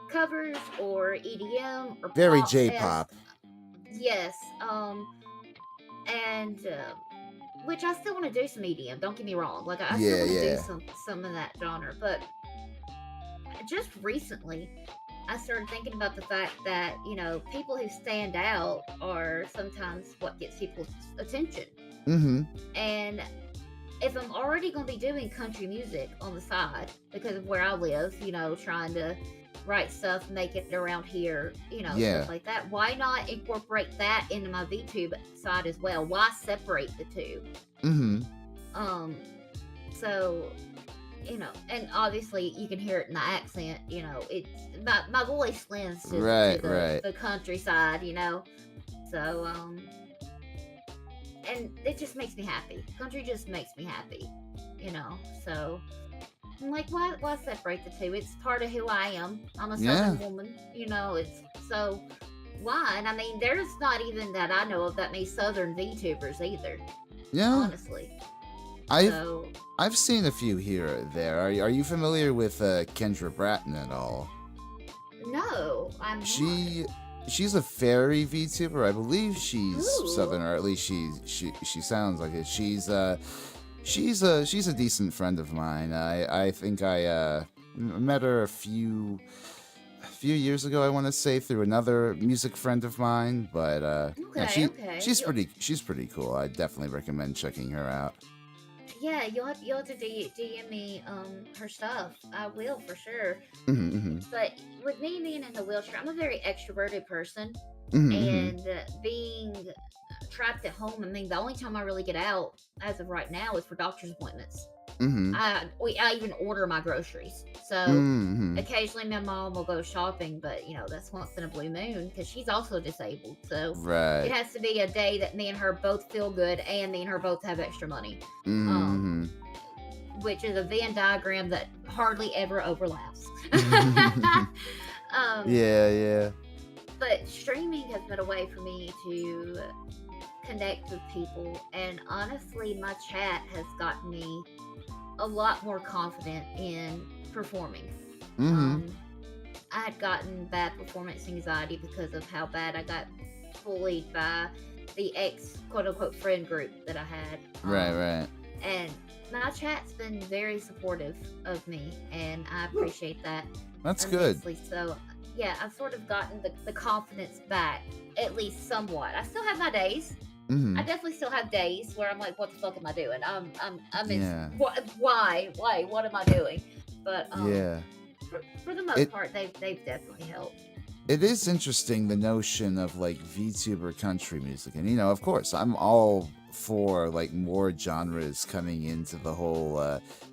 covers or EDM or Very pop. J-pop. Yes. And which I still want to do some EDM. Don't get me wrong. Like I still want to do some of that genre. But just recently, I started thinking about the fact that, you know, people who stand out are sometimes what gets people's attention. And if I'm already going to be doing country music on the side because of where I live, you know, trying to write stuff, make it around here, you know, stuff like that, why not incorporate that into my VTube side as well? Why separate the two? So, you know, and obviously you can hear it in the accent, you know, it's my voice lends to the countryside, you know. So and it just makes me happy. Country just makes me happy, you know. So I'm like, why separate the two? It's part of who I am. I'm a Southern woman, you know. It's so why? And I mean, there's not even that I know of that many Southern VTubers either. Yeah. Honestly. I've seen a few here or there. Are you familiar with Kendra Bratton at all? No, I'm not. She's a fairy VTuber. I believe she's Ooh. Southern, or at least she sounds like it. She's a decent friend of mine. I think I met her a few years ago, I want to say, through another music friend of mine. But yeah, Okay, okay. she's pretty cool. I definitely recommend checking her out. Yeah, you'll have to DM me her stuff. I will for sure. Mm-hmm, But with me being in the wheelchair, I'm a very extroverted person, mm-hmm, and being trapped at home. I mean, the only time I really get out as of right now is for doctor's appointments. mm-hmm, I even order my groceries. So mm-hmm. occasionally my mom will go shopping, but that's once in a blue moon because she's also disabled. So it Right. has to be a day that me and her both feel good and me and her both have extra money. Um, Mm-hmm. which is a Venn diagram that hardly ever overlaps. um, Yeah, yeah. but streaming has been a way for me to connect with people, and honestly, my chat has gotten me a lot more confident in performing. Mm-hmm. Um, I had gotten bad performance anxiety because of how bad I got bullied by the ex quote unquote friend group that I had. Right, right. And my chat's been very supportive of me, and I appreciate that That's good. immensely. So, yeah, I've sort of gotten the confidence back, at least somewhat. I still have my days. Mm-hmm. I definitely still have days where I'm like, what the fuck am I doing? I'm in, Yeah. why, what am I doing? But Yeah. for the most It part, they've definitely helped. it is interesting, the notion of like VTuber country music, and of course, I'm all for like more genres coming into the whole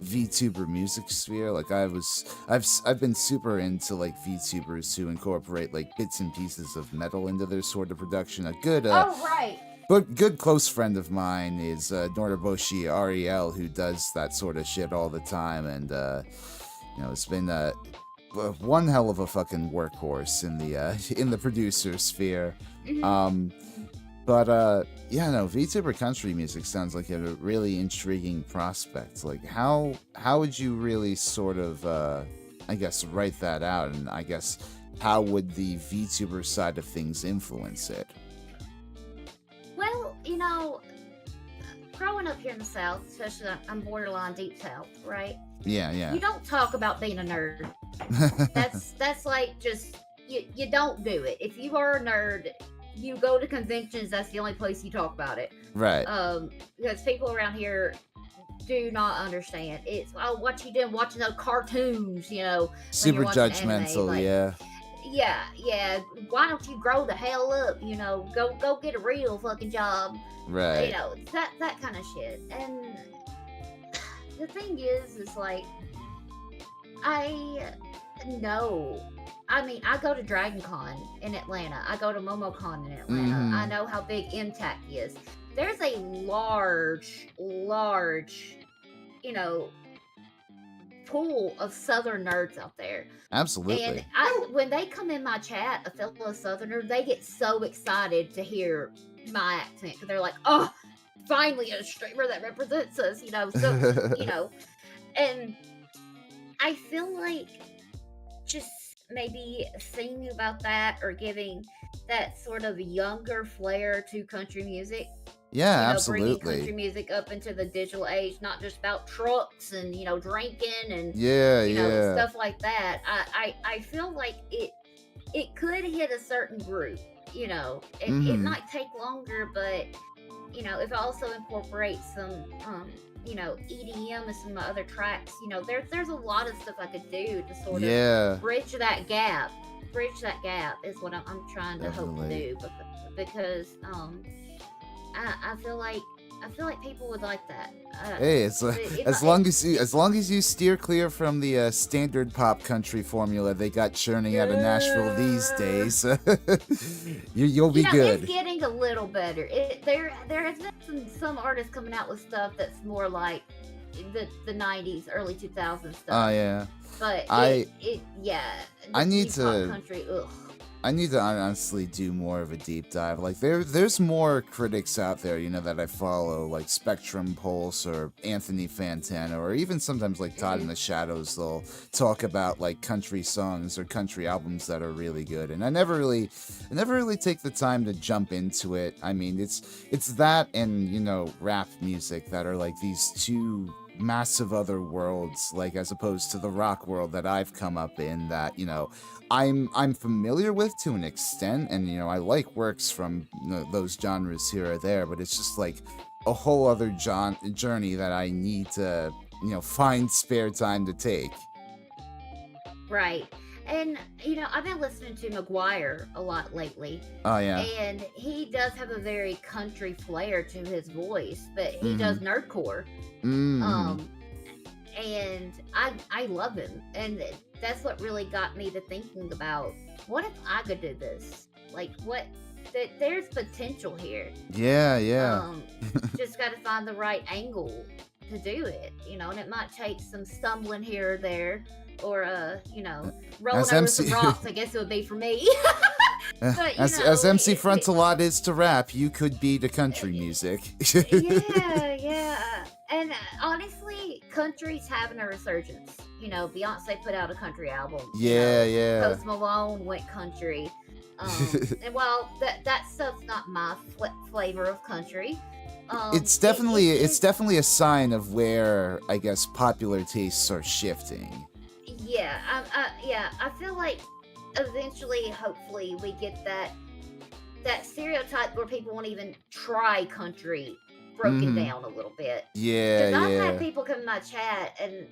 VTuber music sphere. Like I've been super into like VTubers who incorporate like bits and pieces of metal into their sort of production. A good Oh right. but good close friend of mine is Nordaboshi Ariel, who does that sort of shit all the time, and it's been one hell of a fucking workhorse in the producer sphere. Mhm. But yeah, no, VTuber country music sounds like a really intriguing prospect. Like how would you really sort of I guess write that out, and I guess how would the VTuber side of things influence it? Well, growing up here in the South, especially I'm borderline deep South, right? Yeah, yeah. You don't talk about being a nerd. That's like just you don't do it. If you are a nerd, you go to conventions. That's the only place you talk about it. Right. Because people around here do not understand. It's what you doing watching those cartoons, when Super you're watching anime. judgmental, Like, yeah. yeah. Why don't you grow the hell up? Go get a real fucking job. Right. That kind of shit. And the thing is like I know. I mean, I go to Dragon Con in Atlanta. I go to MomoCon in Atlanta. I know how big MTAC is. There's a large, pool of Southern nerds out there. Absolutely. And when they come in my chat, a fellow Southerner, they get so excited to hear my accent because they're like, "Oh, finally a streamer that represents us," So, and I feel like just maybe singing about that or giving that sort of younger flair to country music. Yeah, Bringing country absolutely. music up into the digital age, not just about trucks and drinking and Yeah, yeah. stuff like that. I feel like it could hit a certain group. It might take longer, but if I also incorporate some EDM and some other tracks, there's a lot of stuff I could do to sort Yeah. of bridge that gap. Bridge that gap is what I'm trying to hope to Definitely. do because I feel like people would like that. Hey, it's It as might. long as you steer clear from the standard pop country formula they got churning out of Nashville these days, you'll be good. It's getting a little better. There has been some artists coming out with stuff that's more like the 90s, early 2000s Oh stuff. yeah. But I yeah, I this need new pop to country. Ugh. I need to honestly do more of a deep dive. Like there's more critics out there, that I follow, like Spectrum Pulse or Anthony Fantana, or even sometimes like Todd in the Shadows. They'll talk about like country songs or country albums that are really good, and I never really take the time to jump into it. I mean, it's that and rap music that are like these two massive other worlds, like as opposed to the rock world that I've come up in, that I'm familiar with to an extent, and I like works from those genres here or there, but it's just like a whole other journey that I need to find spare time to take. Right. And I've been listening to McGuire a lot lately, Oh yeah. and he does have a very country flair to his voice, but he Mm-hmm. does nerdcore. Mm-hmm. Um, and I love him, and that's what really got me to thinking about, what if I could do this? Like, what? There's potential here. Yeah. Just got to find the right angle to do it, and it might take some stumbling here or there, or rolling As over MC some rocks. I guess it would be for me. But as MC Frontalot is to rap, you could be to country music. yeah. And honestly, country's having a resurgence. Beyonce put out a country album. Yeah. Post Malone went country. And while that stuff's not my flavor of country, It's definitely a sign of where I guess popular tastes are shifting. yeah, I feel like eventually, hopefully, we get that stereotype where people won't even try country broken down a little bit. Because I've had people come in my chat, and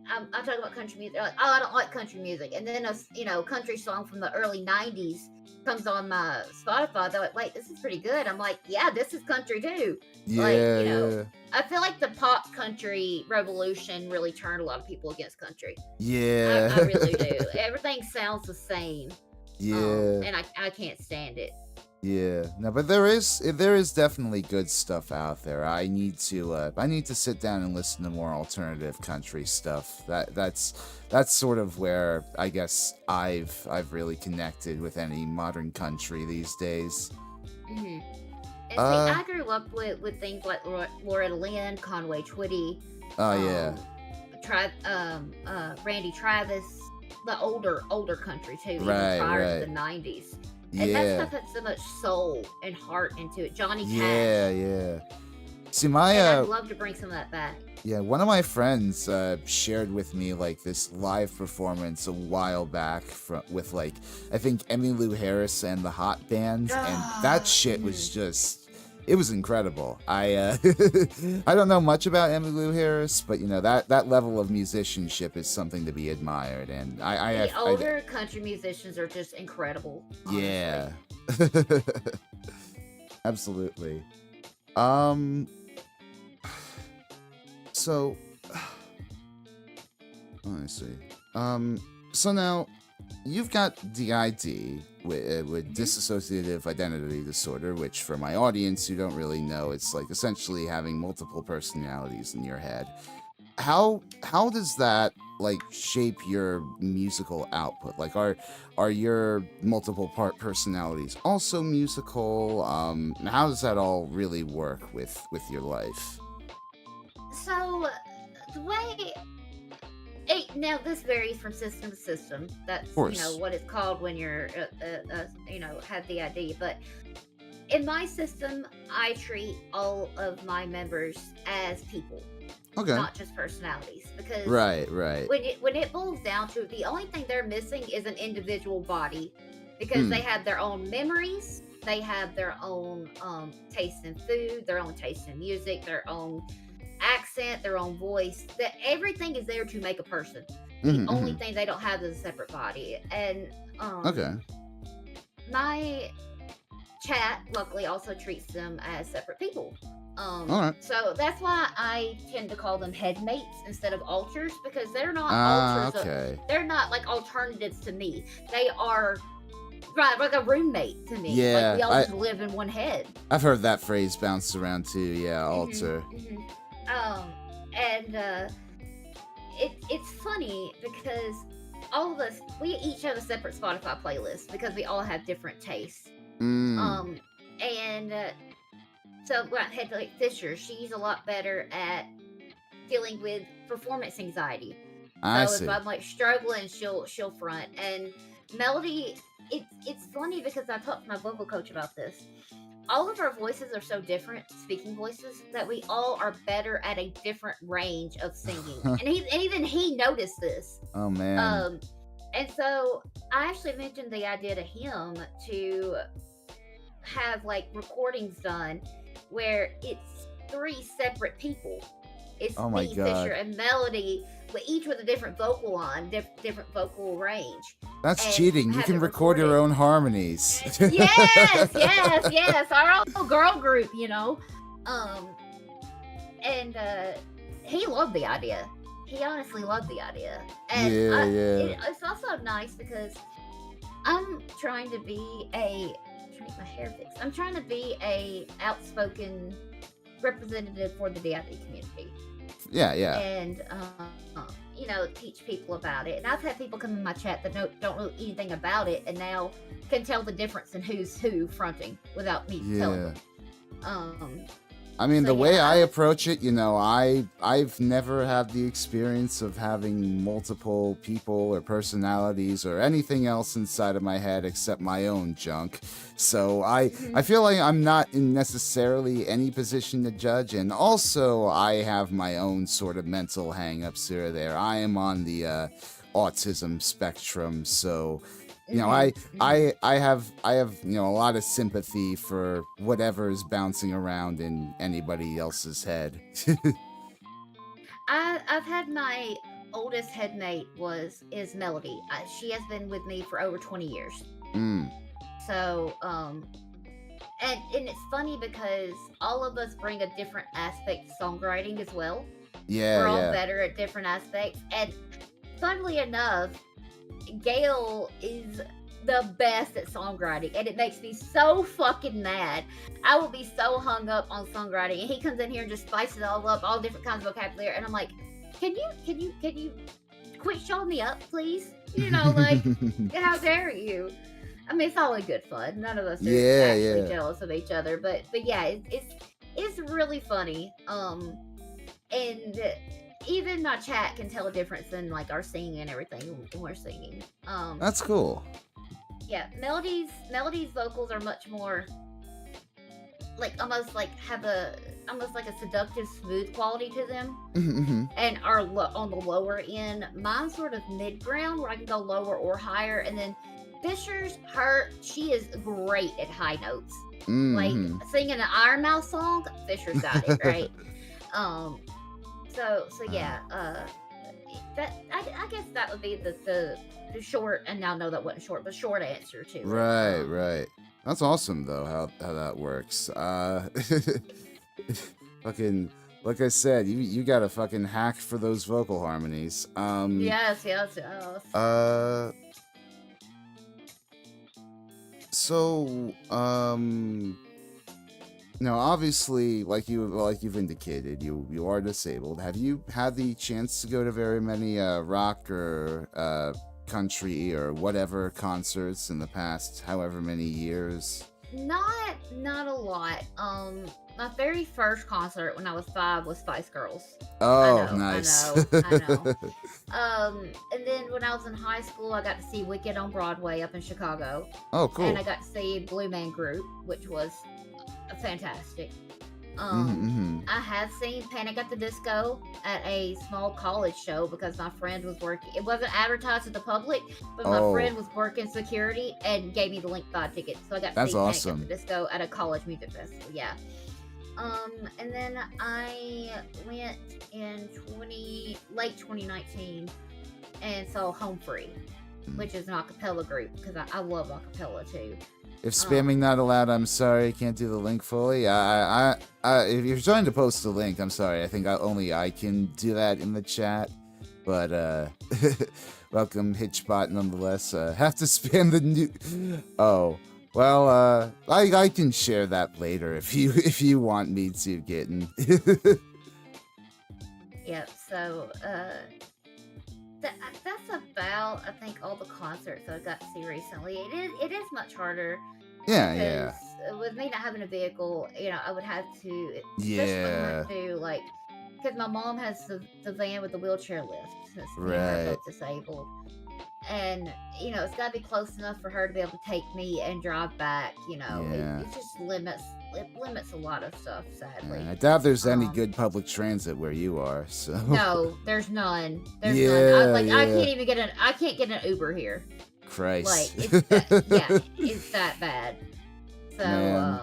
I'm talking about country music. They're like, oh, I don't like country music. And then a country song from the early '90s comes on my Spotify. They're like, wait, this is pretty good. I'm like, yeah, this is country too. Yeah. I feel like the pop country revolution really turned a lot of people against country. Yeah. I really do. Everything sounds the same. Yeah. And I can't stand it. Yeah. No, but there is definitely good stuff out there. I need to sit down and listen to more alternative country stuff. That's sort of where I guess I've really connected with any modern country these days. And see, I grew up with things like Loretta Lynn, Conway Twitty. Randy Travis, the older country too, even prior to the '90s. And that stuff had so much soul and heart into it. Johnny Cash. Yeah. See, and I'd love to bring some of that back. Yeah, one of my friends shared with me like this live performance a while back with like I think Emmylou Harris and the Hot Band, and that shit was just. It was incredible. I I don't know much about Emmylou Harris, but that level of musicianship is something to be admired, and the older country musicians are just incredible. Honestly. Yeah. Absolutely. So let me see. So now you've got DID with dissociative identity disorder, which for my audience who don't really know, it's like essentially having multiple personalities in your head. How does that like shape your musical output? Like are your multiple part personalities also musical? How does that all really work with your life? So the way now this varies from system to system. That's what it's called when you're have the ID. But in my system, I treat all of my members as people, not just personalities. Because right. When it boils down to it, the only thing they're missing is an individual body, because they have their own memories, they have their own taste in food, their own taste in music, their own accent, their own voice. That everything is there to make a person. The only thing they don't have is a separate body. And my chat luckily also treats them as separate people. So that's why I tend to call them headmates instead of alters, because they're not alters. They're not like alternatives to me. They are like a roommate to me. Yeah, like we all just live in one head. I've heard that phrase bounced around too. Yeah, alter. And it's funny because all of us, we each have a separate Spotify playlist because we all have different tastes. Mm, And so when I had like Fisher, she's a lot better at dealing with performance anxiety. I So if see. I'm like struggling, she'll front. And Melody, it's funny because I talked to my vocal coach about this. All of our voices are so different, speaking voices, that we all are better at a different range of singing. And even he noticed this. Oh man. Um, and so I actually mentioned the idea to him to have like recordings done where it's three separate people. It's Oh my me, Fisher, god. and Melody, but each with a different vocal line, different vocal range, That's and cheating. You have can it record your recorded. own harmonies. Yes, our old girl group, you know. Um, and he loved the idea. He honestly loved the idea, and Yeah, yeah. it's also nice because I'm trying to be trying to get my hair fixed. I'm trying to be a outspoken representative for the DID community, Yeah, yeah. and teach people about it. And I've had people come in my chat that don't know anything about it, and now can tell the difference in who's who fronting without me telling Yeah. them. Um, I mean, so the way yeah, I approach it, I've never had the experience of having multiple people or personalities or anything else inside of my head except my own junk. So I feel like I'm not in necessarily any position to judge, and also I have my own sort of mental hang-ups here or there. I am on the autism spectrum, so I have a lot of sympathy for whatever is bouncing around in anybody else's head. I've had my oldest headmate is Melody. She has been with me for over 20 years. Mm, So and it's funny because all of us bring a different aspect to songwriting as well. We're all yeah. better at different aspects, and funnily enough, Gail is the best at songwriting, and it makes me so fucking mad. I will be so hung up on songwriting, and he comes in here and just spices it all up, all different kinds of vocabulary, and I'm like, can you quit showing me up, please? Like, how dare you? I mean, it's all in good fun. None of us are Yeah, actually yeah. jealous of each other, but yeah, it's really funny. And even my chat can tell a difference in like our singing and everything when we're singing. That's cool. Yeah, Melody's vocals are much more like almost like a seductive smooth quality to them, Mhm. and are on the lower end. Mine's sort of mid ground where I can go lower or higher, and then Fisher's she is great at high notes. Like Mhm. singing an Iron Mouse song, Fisher's got it right. So yeah, that I guess that would be the short, and now no, that wasn't short, but short answer to it. Right. That's awesome though how that works. Fucking like I said, you got a fucking hack for those vocal harmonies. Yes. Uh so now obviously like you've indicated, you are disabled. Have you had the chance to go to very many rock or country or whatever concerts in the past however many years? Not a lot. My very first concert when I was 5 was Spice Girls. Oh, I nice. know. And then when I was in high school, I got to see Wicked on Broadway up in Chicago, Oh, cool. and I got to see Blue Man Group, which was fantastic. Mm-hmm. I have seen Panic at the Disco at a small college show because my friend was working. It wasn't advertised to the public, but my friend was working security and gave me the link to buy tickets. So I got to That's see awesome. Panic at the Disco at a college music festival. Yeah. And then I went in late 2019 and saw Home Free, which is an acapella group because I love acapella too. If spamming not allowed, I'm sorry, can't do the link fully. If you're trying to post the link, I'm sorry. I think only I can do that in the chat. But welcome, Hitchbot, nonetheless. Have to spam the new. Oh, well, I can share that later if you want me to, Kitten. Yep. So that's about, I think, all the concerts I got to see recently. It is much harder Yeah, because yeah, with me not having a vehicle, I would have to, especially with having yeah. to do like, because my mom has the van with the wheelchair lift, since me and her are Right. both disabled, and it's got to be close enough for her to be able to take me and drive back. Yeah. It just limits a lot of stuff, Yeah, sadly. I doubt there's any Um, good public transit where you are. So. no, there's none. There's none. Yeah, I yeah. can't even I can't get an Uber here. Like Christ. it's that, yeah, it's that bad. So Man.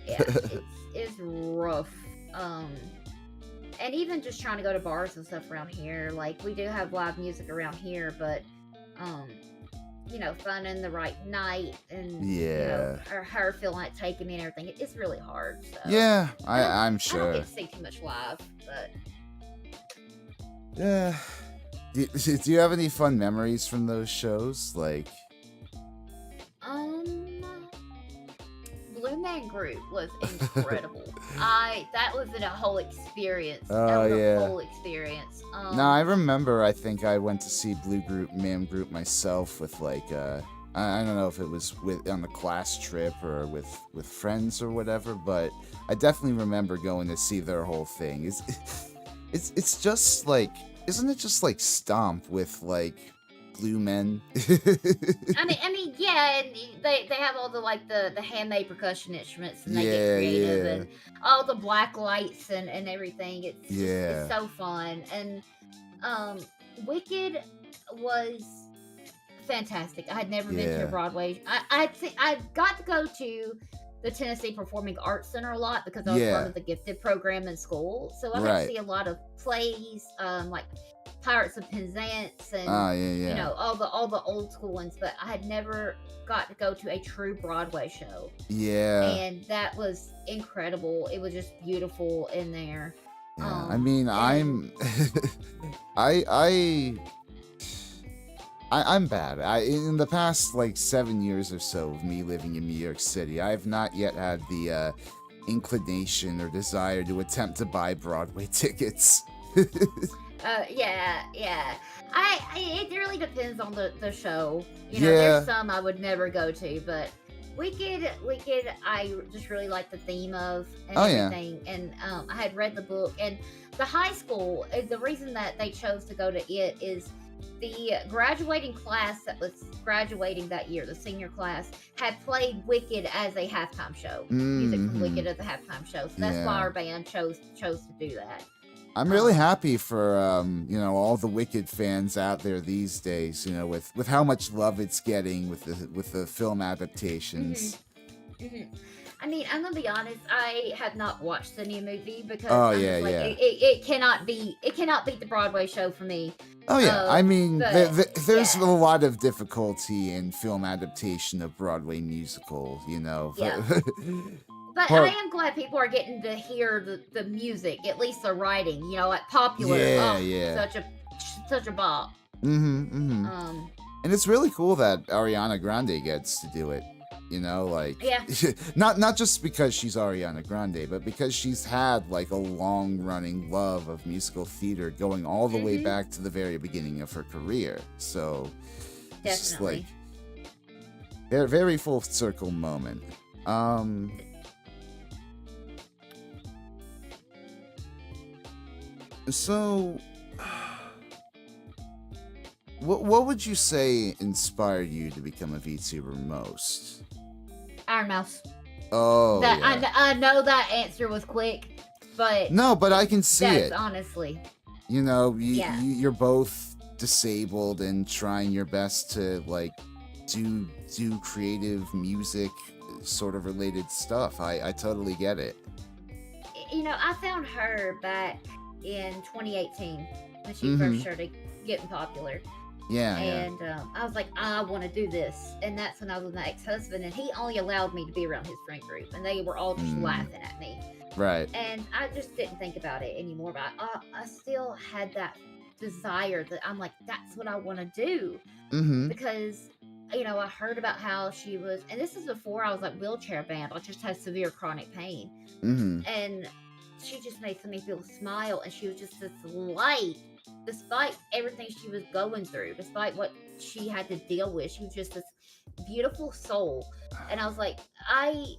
yeah, it's rough. Um, and even just trying to go to bars and stuff around here, like we do have live music around here, but um, finding the right night and Yeah. her feeling like taking me and everything, it's really hard. So Yeah, I don't I'm I don't sure. get to see too much live, but Yeah. Do you have any fun memories from those shows? Like, um. Blue Man Group was incredible. That was a whole experience. That oh was a yeah. whole experience. No, I remember. I think I went to see Man Group myself with like I don't know if it was on the class trip or with friends or whatever, but I definitely remember going to see their whole thing. It's just like, isn't it just like Stomp with like blue men? Yeah, and they have all the like the handmade percussion instruments, and they get Yeah, creative, yeah, and all the black lights and everything. It's yeah, so fun, and um, Wicked was fantastic. I had never been to a yeah. Broadway. I got to go to the Tennessee Performing Arts Center a lot because I was part Yeah. of the gifted program in school. So I got to Right. see a lot of plays, like Pirates of Penzance and Ah, yeah. all the old school ones. But I had never got to go to a true Broadway show, Yeah. and that was incredible. It was just beautiful in there. Yeah. I mean, and I'm bad. In the past like 7 years or so of me living in New York City, I have not yet had the inclination or desire to attempt to buy Broadway tickets. yeah. It really depends on the show. Yeah. There's some I would never go to, but Wicked, I just really like the theme of and Oh, yeah. everything. And I had read the book, and the high school. The reason that they chose to go to it is the graduating class that was graduating that year, the senior class, had played Wicked as a halftime show. Music from Mhm. Wicked as a halftime show. So that's why Yeah. our band chose to do that. I'm really happy for all the Wicked fans out there these days, with how much love it's getting with the film adaptations. I mean, I'm gonna be honest. I have not watched the new movie because Oh, I'm yeah, just like, yeah. it cannot beat the Broadway show for me. Oh yeah, I mean, but, there's yeah. a lot of difficulty in film adaptation of Broadway musicals, Yeah. But Part- I am glad people are getting to hear the music, at least the writing. Like Popular. Yeah, oh, yeah. Such a bop. And it's really cool that Ariana Grande gets to do it. Like, Yeah. not just because she's Ariana Grande, but because she's had like a long running love of musical theater going all the way back to the very beginning of her career. So it's just like very, very full circle moment. So what would you say inspired you to become a VTuber most? Iron Mouse. Oh, That yeah. I know that answer was quick, but No, but I can see that's it. honestly. Yeah. You're both disabled and trying your best to like do creative music sort of related stuff. I totally get it. I found her back in 2018 when she first started getting popular. Yeah. And I was like, I want to do this. And that's when I was with my ex-husband, and he only allowed me to be around his friend group, and they were all just laughing at me. Right. And I just didn't think about it anymore. But I still had that desire that I'm like, that's what I want to do. Because I heard about how she was, and this is before I was like wheelchair bound. I just had severe chronic pain, and she just made me feel smile, and she was just this light despite everything she was going through, despite what she had to deal with, she was just this beautiful soul. And I was like, I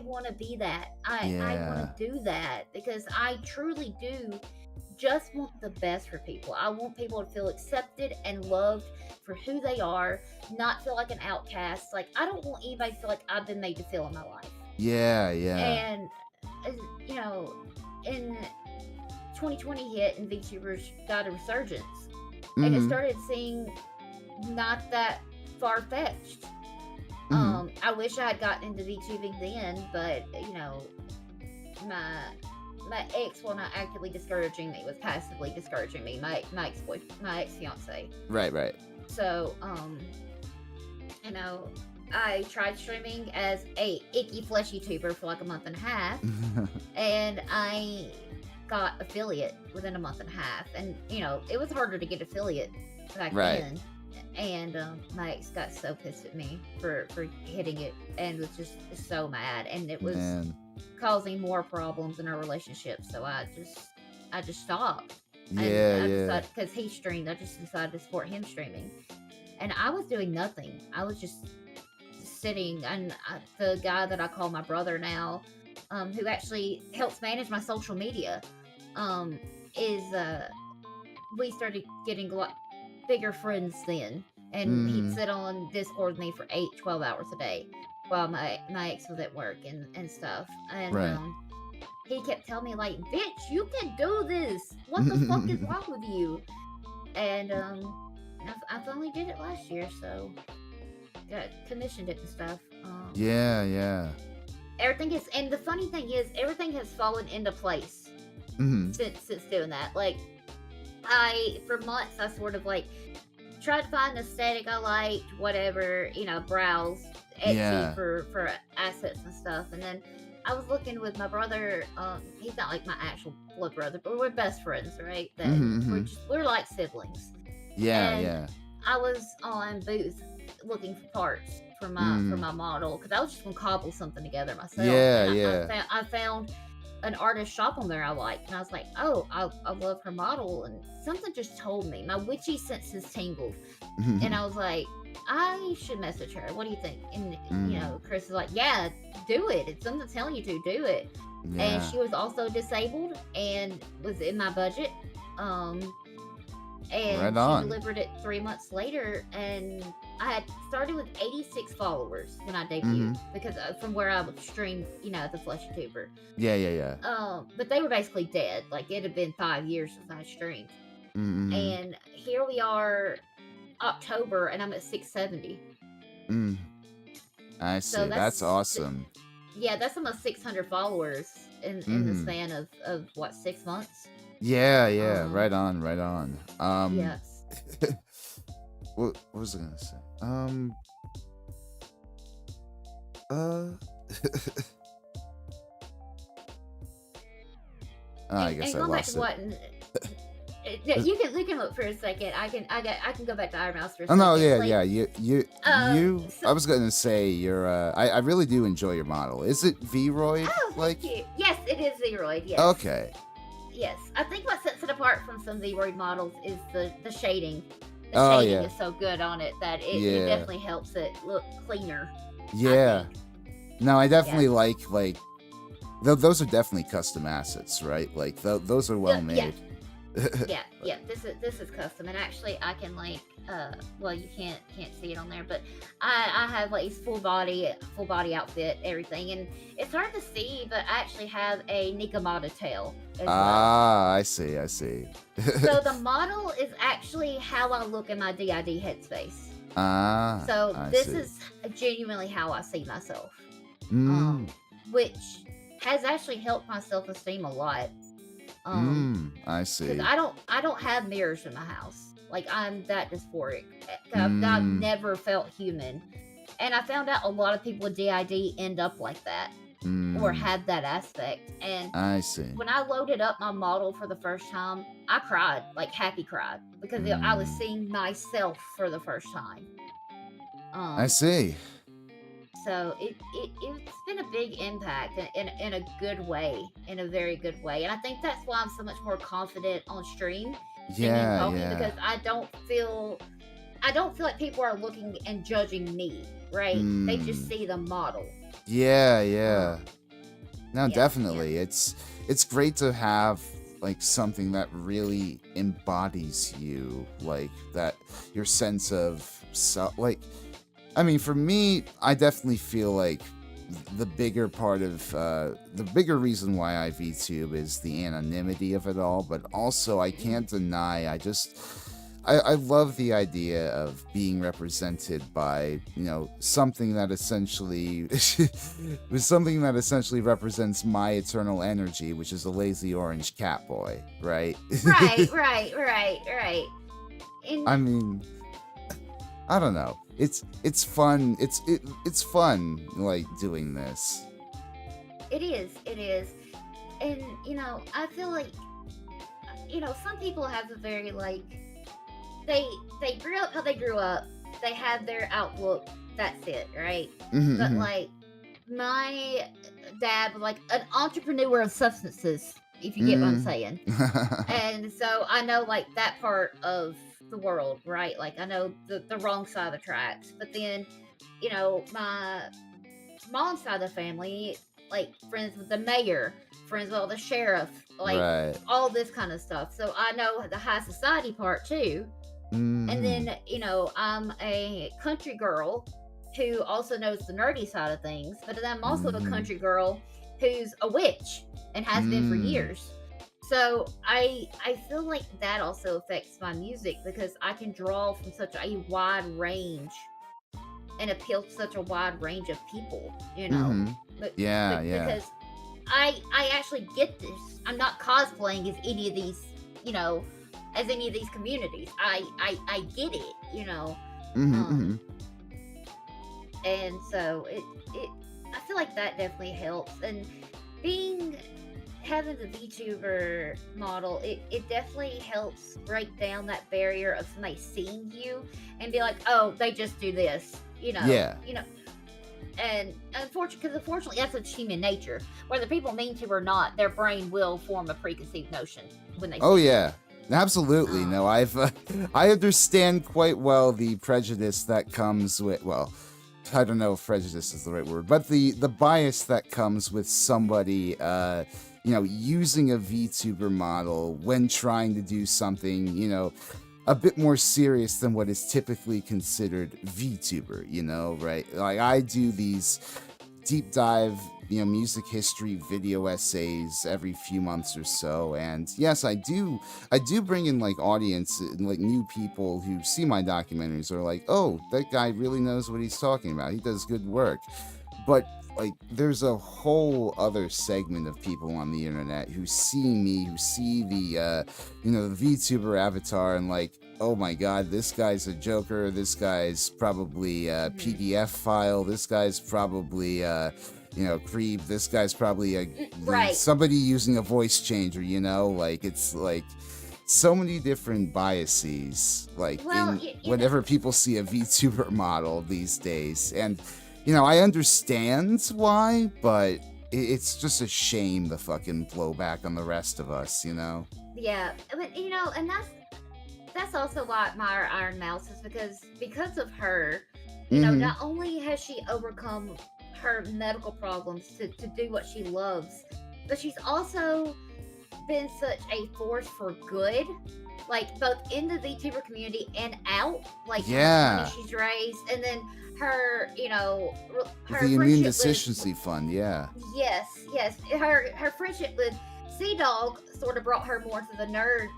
want to be that. I want Yeah. to do that because I truly do just want the best for people. I want people to feel accepted and loved for who they are, not feel like an outcast. Like, I don't want anybody to feel like I've been made to feel in my life. Yeah, yeah. And, uh, you know, in 2020 hit and VTubers got a resurgence, and it Mm-hmm. started seeming not that far fetched. Mm-hmm. I wish I had gotten into VTubing then, but my my ex, while not actively discouraging me, was passively discouraging me. My ex fiance. Right, right. So you know, I tried streaming as a icky fleshy tuber for like a month and a half, and I got affiliate within a month and a half, and it was harder to get affiliate back Right. then. And my ex got so pissed at me for hitting it, and was just so mad, and it was Man. causing more problems in our relationship. So I just stopped. Yeah, And I yeah. decided, because he streamed, I just decided to support him streaming, and I was doing nothing. I was just sitting, and the guy that I call my brother now, who actually helps manage my social media, is we started getting a lot bigger friends then, and he'd Mm. sit on Discord with me for 12 hours a day while my ex was at work and stuff. And Right. he kept telling me, like, bitch, you can do this, what the fuck is wrong with you? And I finally did it last year, so got commissioned it and stuff. Yeah, yeah. Everything is, and the funny thing is, everything has fallen into place Mm-hmm. since doing that. Like, for months, I sort of like tried to find the aesthetic I liked, whatever, browse Etsy Yeah. for assets and stuff. And then I was looking with my brother. He's not like my actual blood brother, but we're best friends, right? That Mm-hmm. we're like siblings. Yeah, And yeah. I was on Booth looking for parts for my model, because I was just gonna cobble something together myself. Yeah, And yeah. I found an artist shop on there I liked, and I was like, oh, I love her model, and something just told me, my witchy senses tingled, and I was like, I should message her. What do you think? And Chris was like, yeah, do it. It's something telling you to do it. Yeah. And she was also disabled and was in my budget. And Right she on. delivered it 3 months later, and I had started with 86 followers when I debuted, because from where I would stream, the Fleshy Tuber. Yeah, yeah, yeah. But they were basically dead. Like, it had been 5 years since I streamed. Mm-hmm. And here we are, October, and I'm at 670. I see. So That's awesome. Yeah, that's almost 600 followers in the span of what, 6 months? Yeah, yeah. Right on, right on. Yes. What was I gonna say? I guess and I going back lost to it. what? You can look for a second. I can go back to Iron Mouse for a Oh second. no, yeah, Like, yeah. You. so- I was gonna say you're. I really do enjoy your model. Is it Vroid? Oh, Like. thank you. Yes, it is Zeroid. Yes. Okay. Yes, I think what sets it apart from some Zeroid models is the shading. The Oh, shading yeah. is so good on it that it Yeah. definitely helps it look cleaner. Yeah. No, I definitely Yeah. like. Those are definitely custom assets, right? Like those are well Yeah. made. Yeah. This is custom, and actually I can well, you can't see it on there, but I have like full body outfit, everything, and it's hard to see, but I actually have a Nikamata tail as well. Ah, I see. So the model is actually how I look in my DID headspace. Ah. So I this see. is genuinely how I see myself, Mm, which has actually helped my self-esteem a lot. I see. Because I don't have mirrors in my house. Like, I'm that dysphoric. I've never felt human, and I found out a lot of people with DID end up like that, or have that aspect. And I see. when I loaded up my model for the first time, I cried, like happy cried, because I was seeing myself for the first time. I see. So it's been a big impact in a good way, in a very good way. And I think that's why I'm so much more confident on stream, and then Yeah, talking because yeah. I don't feel like people are looking and judging me, right? They just Mm. see the model. Yeah, Um, yeah. No, yeah, yeah, definitely. It's great to have like something that really embodies you, like that your sense of self. Like, I mean, for me, I definitely feel like the bigger part of the bigger reason why I VTube is the anonymity of it all, but also I mhm, can't deny I love the idea of being represented by, something that essentially was something that essentially represents my eternal energy, which is a lazy orange cat boy, right? right, right, right, right. And I mean, I don't know. It's fun. It's fun like doing this. it is, and I feel like some people have a very like they they grew up how they grew up. They have their outlook. That's it, right? But Hmm. like my dad was like an entrepreneur of substances, if you get what I'm Hmm. saying. And so I know like that part of the world, right? Like I know the wrong side of the tracks. But then, my mom's side of the family, like friends with the mayor, friends with all the sheriff, like Right. all this kind of stuff. So I know the high society part too. And Hmm. then, I'm a country girl who also knows the nerdy side of things, but then I'm also a Hmm. country girl who's a witch and has been for Hmm. years. So I feel like that also affects my music because I can draw from such a wide range and appeal to such a wide range of people, Hmm. But, Yeah, yeah. because I actually get this. I'm not cosplaying as any of these, you know, as any of these communities. I get it, Hmm. Um, Hmm. and so it I feel like that definitely helps. And being having the VTuber model, it definitely helps break down that barrier of somebody seeing you and be like, oh, they just do this, Yeah. and unfortunately, that's a human nature. Whether people mean to or not, their brain will form a preconceived notion when they Oh see you. yeah. Absolutely. Um, No, I understand quite well the prejudice that comes with, well, I don't know if prejudice is the right word, but the bias that comes with somebody using a VTuber model when trying to do something, a bit more serious than what is typically considered VTuber, right? Like I do these deep dive, music history video essays every few months or so. And yes, I do bring in like audience and like new people who see my documentaries are like, oh, that guy really knows what he's talking about. He does good work. But like there's a whole other segment of people on the internet who see me, who see the VTuber avatar and like, oh my god, this guy's a joker, this guy's probably a mhm. PDF file, this guy's probably creep, this guy's probably Right. somebody using a voice changer, like it's like so many different biases like Well, in whenever people see a VTuber model these days. And I understand why, but it's just a shame the fucking blowback on the rest of us. yeah, but and that's also why I admire Iron Mouse is because of her, Mm-hmm. not only has she overcome her medical problems to do what she loves, but she's also been such a force for good, like both in the VTuber community and out, like how much money Yeah. she's raised, and then her, her The immune friendship deficiency fund, yeah. yes, yes, her friendship with Sea Dog sort of brought her more to the nerd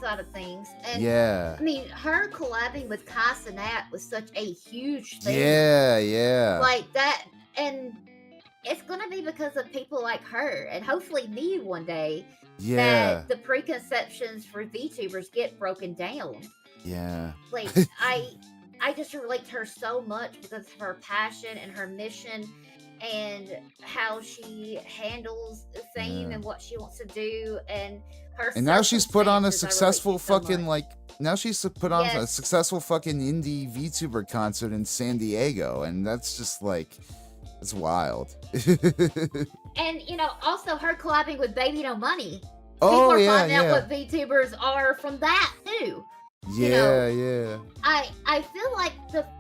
side of things, and Yeah. I mean, her collabing with Kai Cenat was such a huge thing, Yeah, yeah. like that, and it's gonna be because of people like her, and hopefully me one day, Yeah. that the preconceptions for VTubers get broken down. Yeah. Like I just relate to her so much because of her passion and her mission and how she handles fame Yeah. and what she wants to do and her And now she's put on a circumstances I relate to successful so fucking much. like now she's put on a Yes. successful fucking indie VTuber concert in San Diego, and that's just like it's wild. And also her collabing with Baby No Money. People Oh are yeah, finding out yeah. what VTubers are from that too. You know, Yeah, yeah. I feel like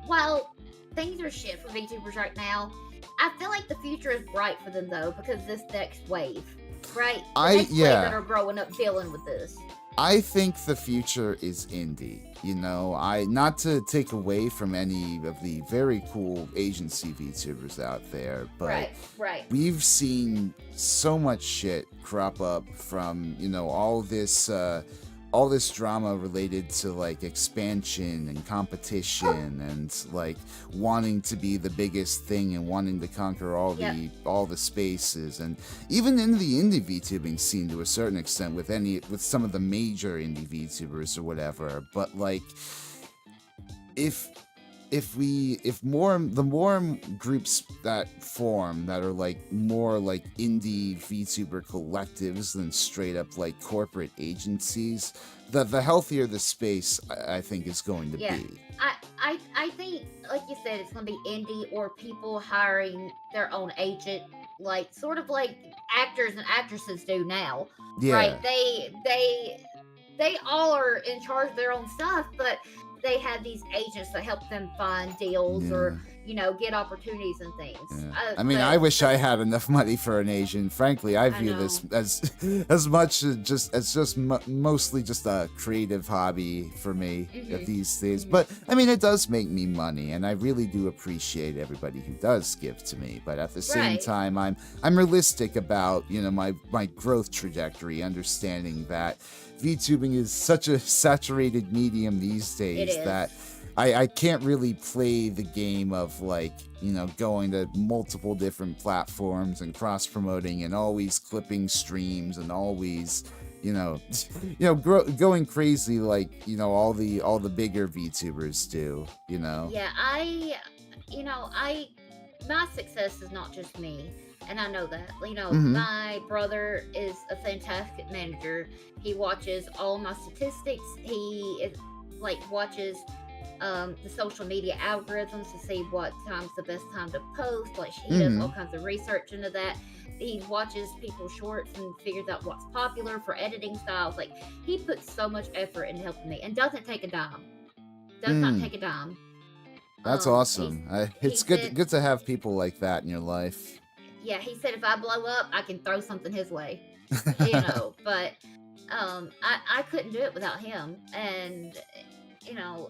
while things are shit for VTubers right now, I feel like the future is bright for them though, because this next wave, right? The I next wave that yeah. are growing up dealing with this. I think the future is indie. You know, I not to take away from any of the very cool agency VTubers out there, but Right, right. we've seen so much shit crop up from, you know, all this drama related to like expansion and competition and like wanting to be the biggest thing and wanting to conquer Yep. all the spaces, and even in the indie VTubing scene to a certain extent with some of the major indie VTubers or whatever. But like if the more groups that form that are like more like indie VTuber collectives than straight up like corporate agencies, the healthier the space I think is going to Yeah. be. I think, like you said, it's gonna be indie or people hiring their own agent, like sort of like actors and actresses do now, right? Yeah. They all are in charge of their own stuff, but they have these agents that help them find deals Yeah. or get opportunities and things. Yeah. I mean, I wish But I had enough money for an agent. Frankly, I I view this know. as much as just mostly just a creative hobby for me Hmm. these days. Hmm. But I mean, it does make me money, and I really do appreciate everybody who does give to me. But at the same Right. time, I'm realistic about my growth trajectory, understanding that VTubing is such a saturated medium these It days is. that I can't really play the game of like, going to multiple different platforms and cross promoting and always clipping streams and always, going crazy like, all the bigger VTubers do, you know? Yeah, I my success is not just me, and I know that. Mm-hmm. My brother is a fantastic manager. He watches all my statistics. He watches the social media algorithms to see what time's the best time to post. Like he does Mm-hmm. all kinds of research into that. He watches people's shorts and figures out what's popular for editing styles. Like he puts so much effort into helping me and doesn't take a dime. Does not Mm. take a dime. That's He awesome. he It's said, good to have people like that in your life. yeah, he said if I blow up, I can throw something his way. But I couldn't do it without him, and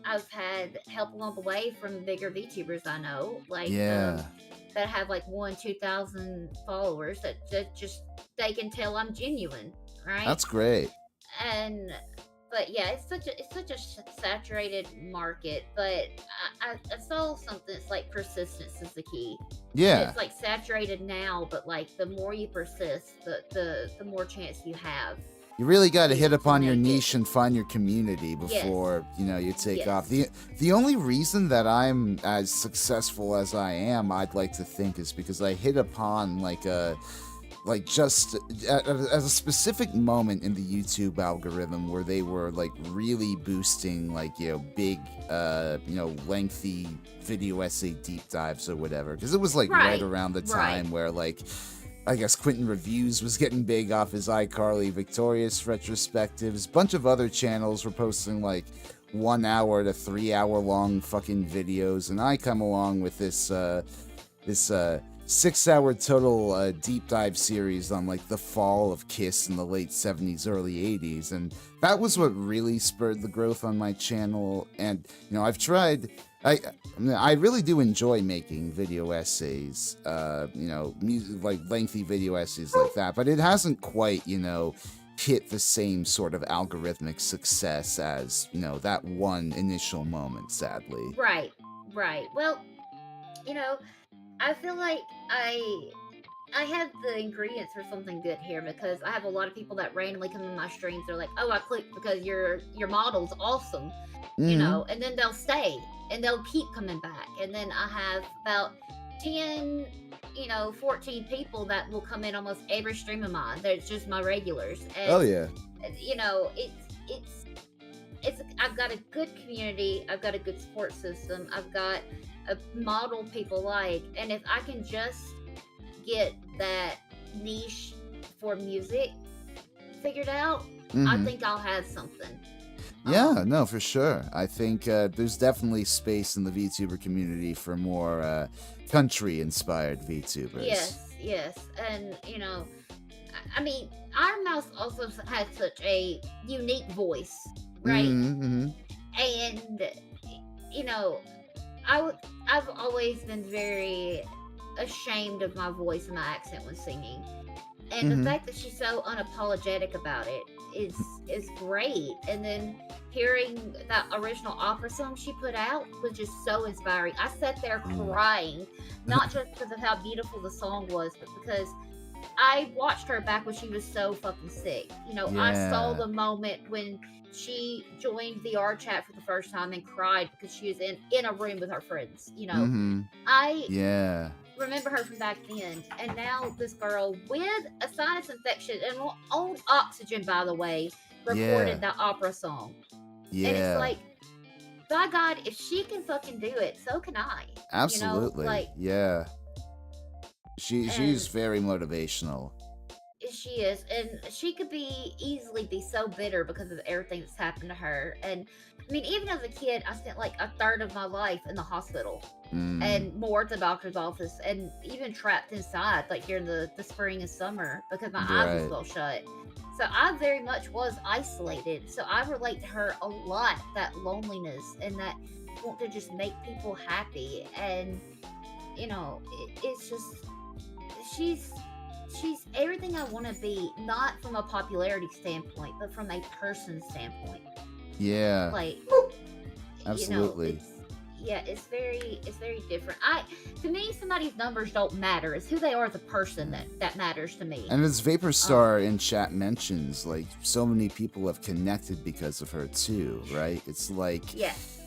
I've had help along the way from bigger VTubers I know, like Yeah, that have like 2,000 followers that just they can tell I'm genuine, right? that's great. And but yeah, it's such a saturated market. But I saw something. It's like persistence is the key, and Yeah. it's like saturated now. But like the more you persist, the more chance you have You really got to hit to upon your make it. niche and find your community Yes, before, you take off. yes, The only reason that I'm as successful as I am, I'd like to think, is because I hit upon just at a specific moment in the YouTube algorithm where they were like really boosting like, big lengthy video essay deep dives or whatever, because it was like right right, around the right. time where like I guess Quentin Reviews was getting big off his iCarly Victorious retrospectives. Bunch of other channels were posting like 1 hour to 3 hour long fucking videos, and I come along with this 6 hour total deep dive series on like the fall of Kiss in the late 70s, early 80s, and that was what really spurred the growth on my channel. And I've tried. I really do enjoy making video essays, like lengthy video essays like that, but it hasn't quite, hit the same sort of algorithmic success as, that one initial moment, sadly. Right, right. Well, you know, I feel like I have the ingredients for something good here because I have a lot of people that randomly come in my streams. They're like, "Oh, I clicked because your model's awesome," Mm-hmm. and then they'll stay and they'll keep coming back. And then I have about 10, 14 people that will come in almost every stream of mine. They're just my regulars, Oh and yeah. it's I've got a good community. I've got a good support system. I've got a model people like, and if I can just get that niche for music figured out, I Mm-hmm. think I'll have something. Yeah, no, for sure. I think there's definitely space in the VTuber community for more country-inspired VTubers. Yes, yes, and I mean, Iron Mouse also has such a unique voice, right? Mm-hmm. And you know, I've always been very ashamed of my voice and my accent when singing, and the Mm-hmm. fact that she's so unapologetic about it is great. And then hearing that original opera song she put out was just so inspiring. I sat there Ooh. crying, not just because of how beautiful the song was, but because I watched her back when she was so fucking sick. I saw Yeah. the moment when she joined the R chat for the first time and cried because she was in a room with her friends. Mm-hmm. I Yeah. remember her from back then, and now this girl with a sinus infection and on oxygen, by the way, Yeah. recorded that opera song. And it's Yeah. like, by God, if she can fucking do it, so can I. Absolutely. Like, Yeah. She's and very motivational. she is, and she could easily be so bitter because of everything that's happened to her. And I mean, even as a kid, I spent like a third of my life in the hospital Mm. and more at the doctor's office, and even trapped inside like during the spring and summer because my eyes was Right. well shut. So I very much was isolated. So I relate to her a lot, that loneliness and that want to just make people happy. And it's just she's she's everything I want to be, not from a popularity standpoint, but from a person standpoint. Yeah. Like, Absolutely. it's very different. To me, somebody's numbers don't matter. It's who they are as a person that matters to me. And as Um, Vaporstar in chat mentions, like, so many people have connected because of her too, right? It's like, yes,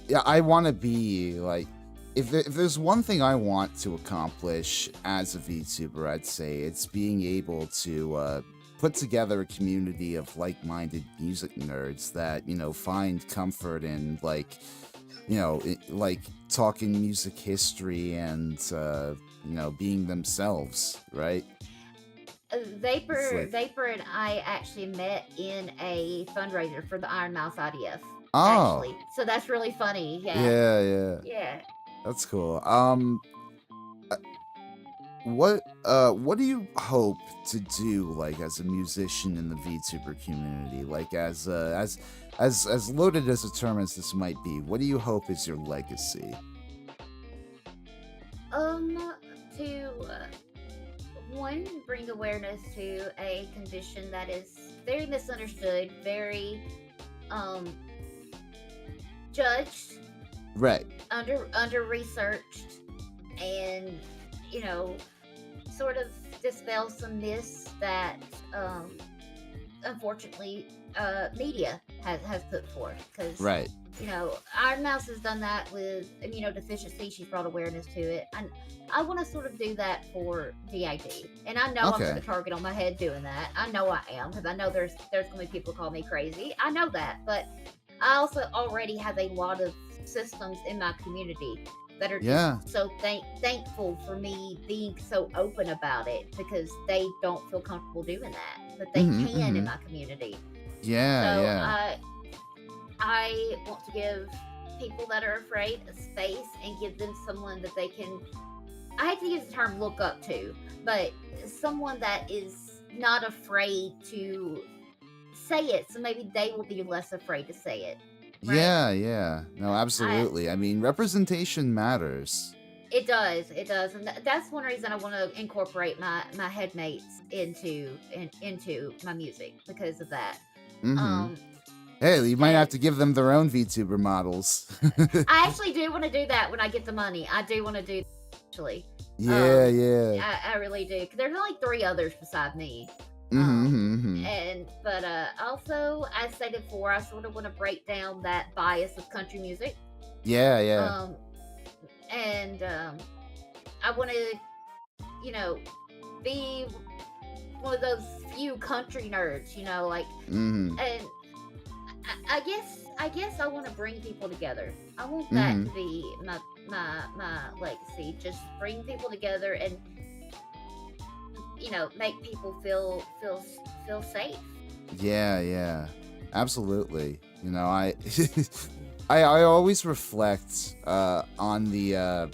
yeah, I want to be like, if there's one thing I want to accomplish as a VTuber, I'd say it's being able to put together a community of like-minded music nerds that, find comfort in, like, like talking music history and, being themselves, right? It's like, Vapor and I actually met in a fundraiser for the Iron Mouse IDF. oh, Actually, so that's really funny. Yeah, yeah, yeah, yeah. that's cool. Uh, what do you hope to do, like, as a musician in the VTuber community? Like, as loaded as a term as this might be, what do you hope is your legacy? To one, bring awareness to a condition that is very misunderstood, very um judged, Right. under researched, and you know sort of dispel some myths that unfortunately media has put forth. Because Right. Iron Mouse has done that with immunodeficiency. She's brought awareness to it, and I want to sort of do that for DID. And I know I'm Okay. putting a target on my head doing that. I know I am, because I know there's going to be people call me crazy. I know that, but I also already have a lot of systems in my community that are just Yeah. so thankful for me being so open about it, because they don't feel comfortable doing that, but they Mm-hmm. can in Mm-hmm. my community. Yeah. So Yeah. I want to give people that are afraid a space and give them someone that they can. I hate to use the term look up to, but someone that is not afraid to say it, so maybe they will be less afraid to say it, right? Yeah. Yeah. No, I absolutely. I mean, representation matters. it does, and that's one reason I want to incorporate my headmates into my music, because of that. Mm-hmm. Um, Hey, you might have and to give them their own VTuber models. I actually do want to do that when I get the money. I do want to do that, actually. Yeah. Um, Yeah. I really do. 'Cause there's only three others beside me. Mm-hmm. Um, Mm-hmm. and but also, as stated before, I sort of want to break down that bias of country music. Yeah. Yeah. Um, and I want to, you know, be one of those few country nerds. Like, Mm-hmm. and I guess I want to bring people together. I want that Mm-hmm. to be my legacy. Just bring people together and make people feel safe. Yeah, yeah, absolutely. You know, I always reflect on the.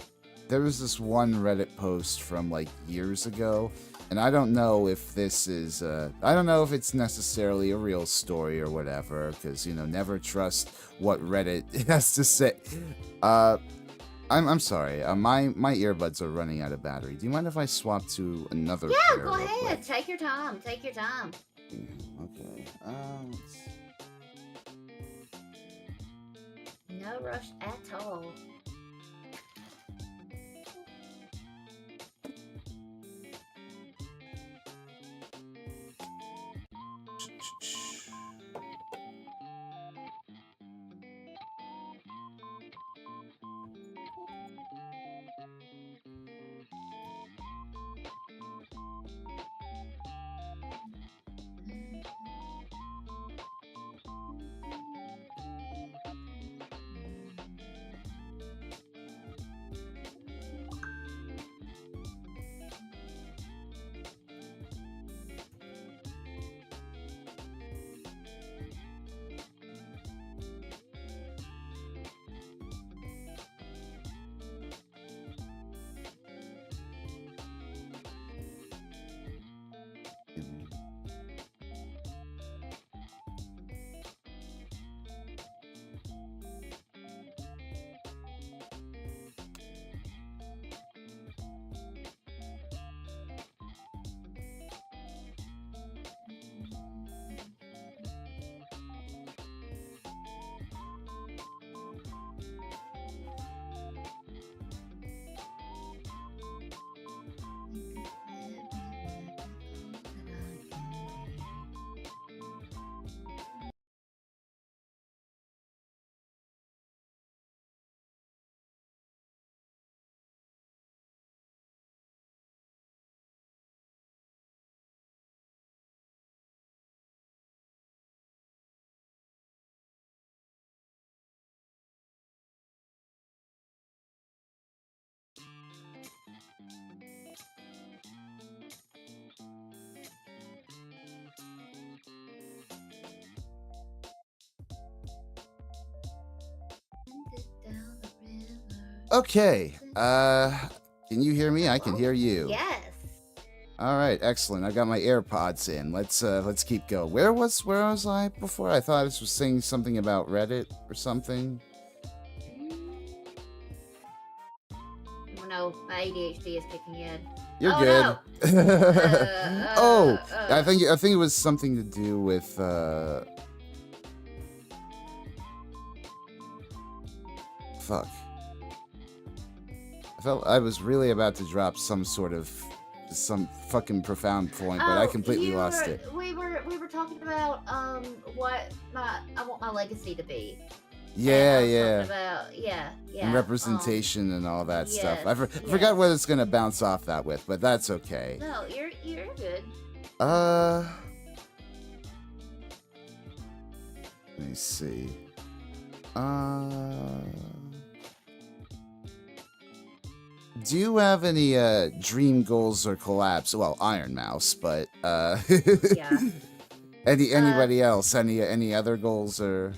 There was this one Reddit post from like years ago, and I don't know if this is. I don't know if it's necessarily a real story or whatever, because you know, never trust what Reddit has to say. Uh, I'm sorry. My earbuds are running out of battery. Do you mind if I swap to another Yeah, pair go real ahead. quick? Take your time. Take your time. Okay. No rush at all. Okay. Can you hear me? I can hear you. Yes. All right, excellent. I got my AirPods in. Let's keep going. Where was I before? I thought this was saying something about Reddit or something. Oh no, my ADHD is kicking in. You're Oh, good. No. I think it was something to do with fuck. I felt I was really about to drop some fucking profound point, but I completely lost it. We were talking about what I want my legacy to be. Yeah, And yeah. about, yeah. And representation and all that stuff. yes, I forgot what it's gonna bounce off that with, but that's okay. No, you're good. Let me see. Do you have any dream goals or collabs? Well, Iron Mouse, but Yeah. anybody else? Any other goals or?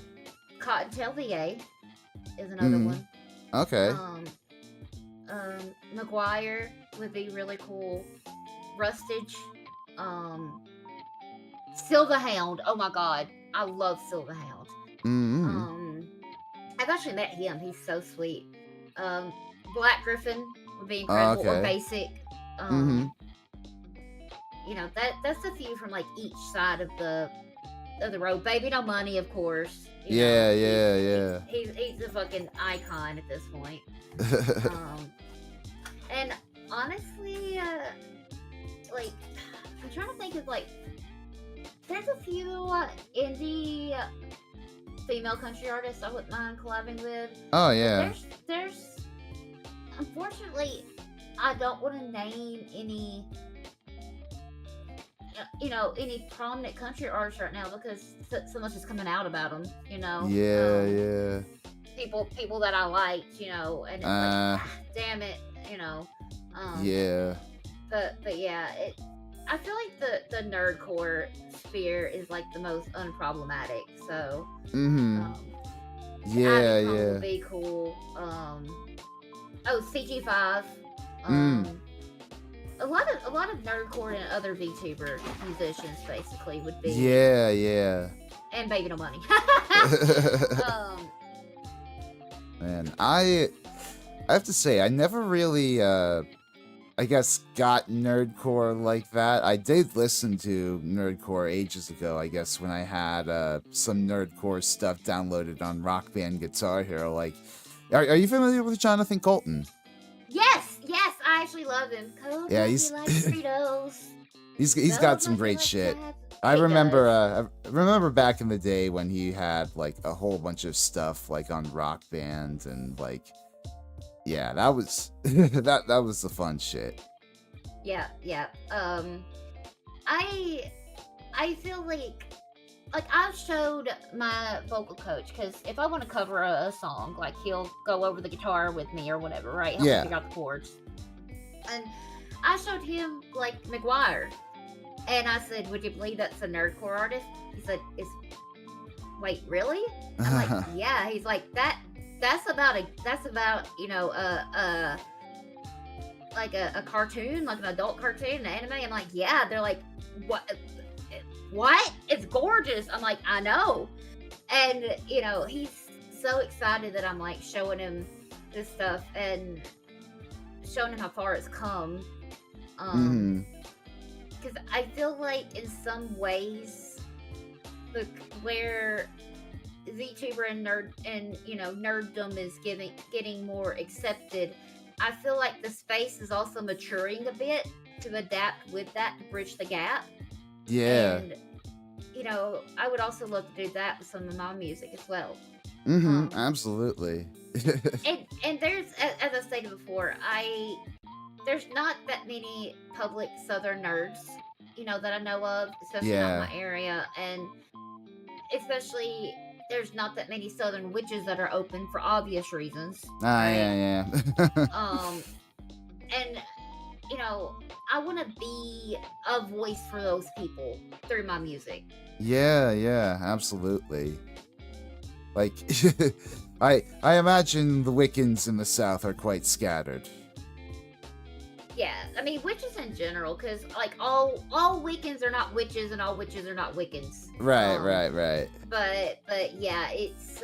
Cottontail VA is another one. Okay. McGuire would be really cool. Rustage. Silverhound. Oh my god, I love Silverhound. I've actually met him. He's so sweet. Black Griffin would be incredible. Or basic. You know, that's a few from like each side of the road. Baby No Money, of course. Yeah. He's a fucking icon at this point. And honestly, like, I'm trying to think of like, there's a few indie female country artists I wouldn't mind collabing with. Oh yeah. There's unfortunately, I don't want to name any, any prominent country artists right now because so much is coming out about them. Yeah. People that I liked, and it's like, damn it, Yeah. But yeah, I feel like the nerdcore sphere is like the most unproblematic. So, Mm-hmm. um, Yeah, Abbycom yeah. would be cool. Oh, CG5. Mm. Um, a lot of nerdcore and other VTuber musicians basically would be, Yeah, yeah. and Baby No Money. um, Man, I have to say, I never really, I guess, got nerdcore like that. I did listen to nerdcore ages ago, I guess, when I had some nerdcore stuff downloaded on Rock Band Guitar Hero. Like, are you familiar with Jonathan Colton? yes, I actually love him. Cold Yeah, coffee like Fritos. he's got Cold some coffee great like shit. Tabs. I He does. remember back in the day when he had like a whole bunch of stuff like on Rock Band and like, yeah, that was that was the fun shit. Yeah, yeah. I I feel like I've showed my vocal coach, because if I want to cover a song, like he'll go over the guitar with me or whatever, right? Help me Yeah. figure out the chords. And I showed him like McGuire, and I said, "Would you believe that's a nerdcore artist?" He said, "Is wait, really?" I'm like, "Yeah." He's like, That's about like a cartoon, like an adult cartoon, an anime. I'm like, "Yeah." They're like, "What? What? It's gorgeous." I'm like, "I know." And he's so excited that I'm like showing him this stuff and showing him how far it's come. hmm Because I feel like in some ways, the where VTuber and nerddom is getting more accepted, I feel like the space is also maturing a bit to adapt with that, to bridge the gap. Yeah. And I would also love to do that with some of my music as well. Absolutely. And there's, as I stated before, there's not that many public Southern nerds, that I know of, especially not in Yeah. my area, and especially there's not that many Southern witches that are open for obvious reasons, right? Yeah, yeah. And I want to be a voice for those people through my music. Yeah, yeah, absolutely. Like, I imagine the Wiccans in the South are quite scattered. Yeah, I mean witches in general, because like all Wiccans are not witches, and all witches are not Wiccans. Right, right. But yeah, it's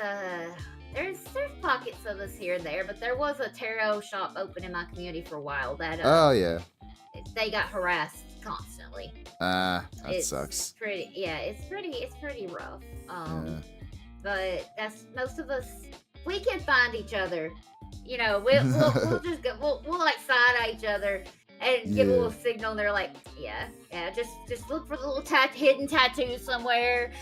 there's pockets of us here and there, but there was a tarot shop open in my community for a while that Oh yeah. they got harassed constantly. That It's sucks. it's pretty rough. Yeah. But that's, most of us, we can find each other. We'll just go, we'll like side eye each other and give a Yeah. little signal, and they're like, yeah, just look for the little hidden tattoos somewhere.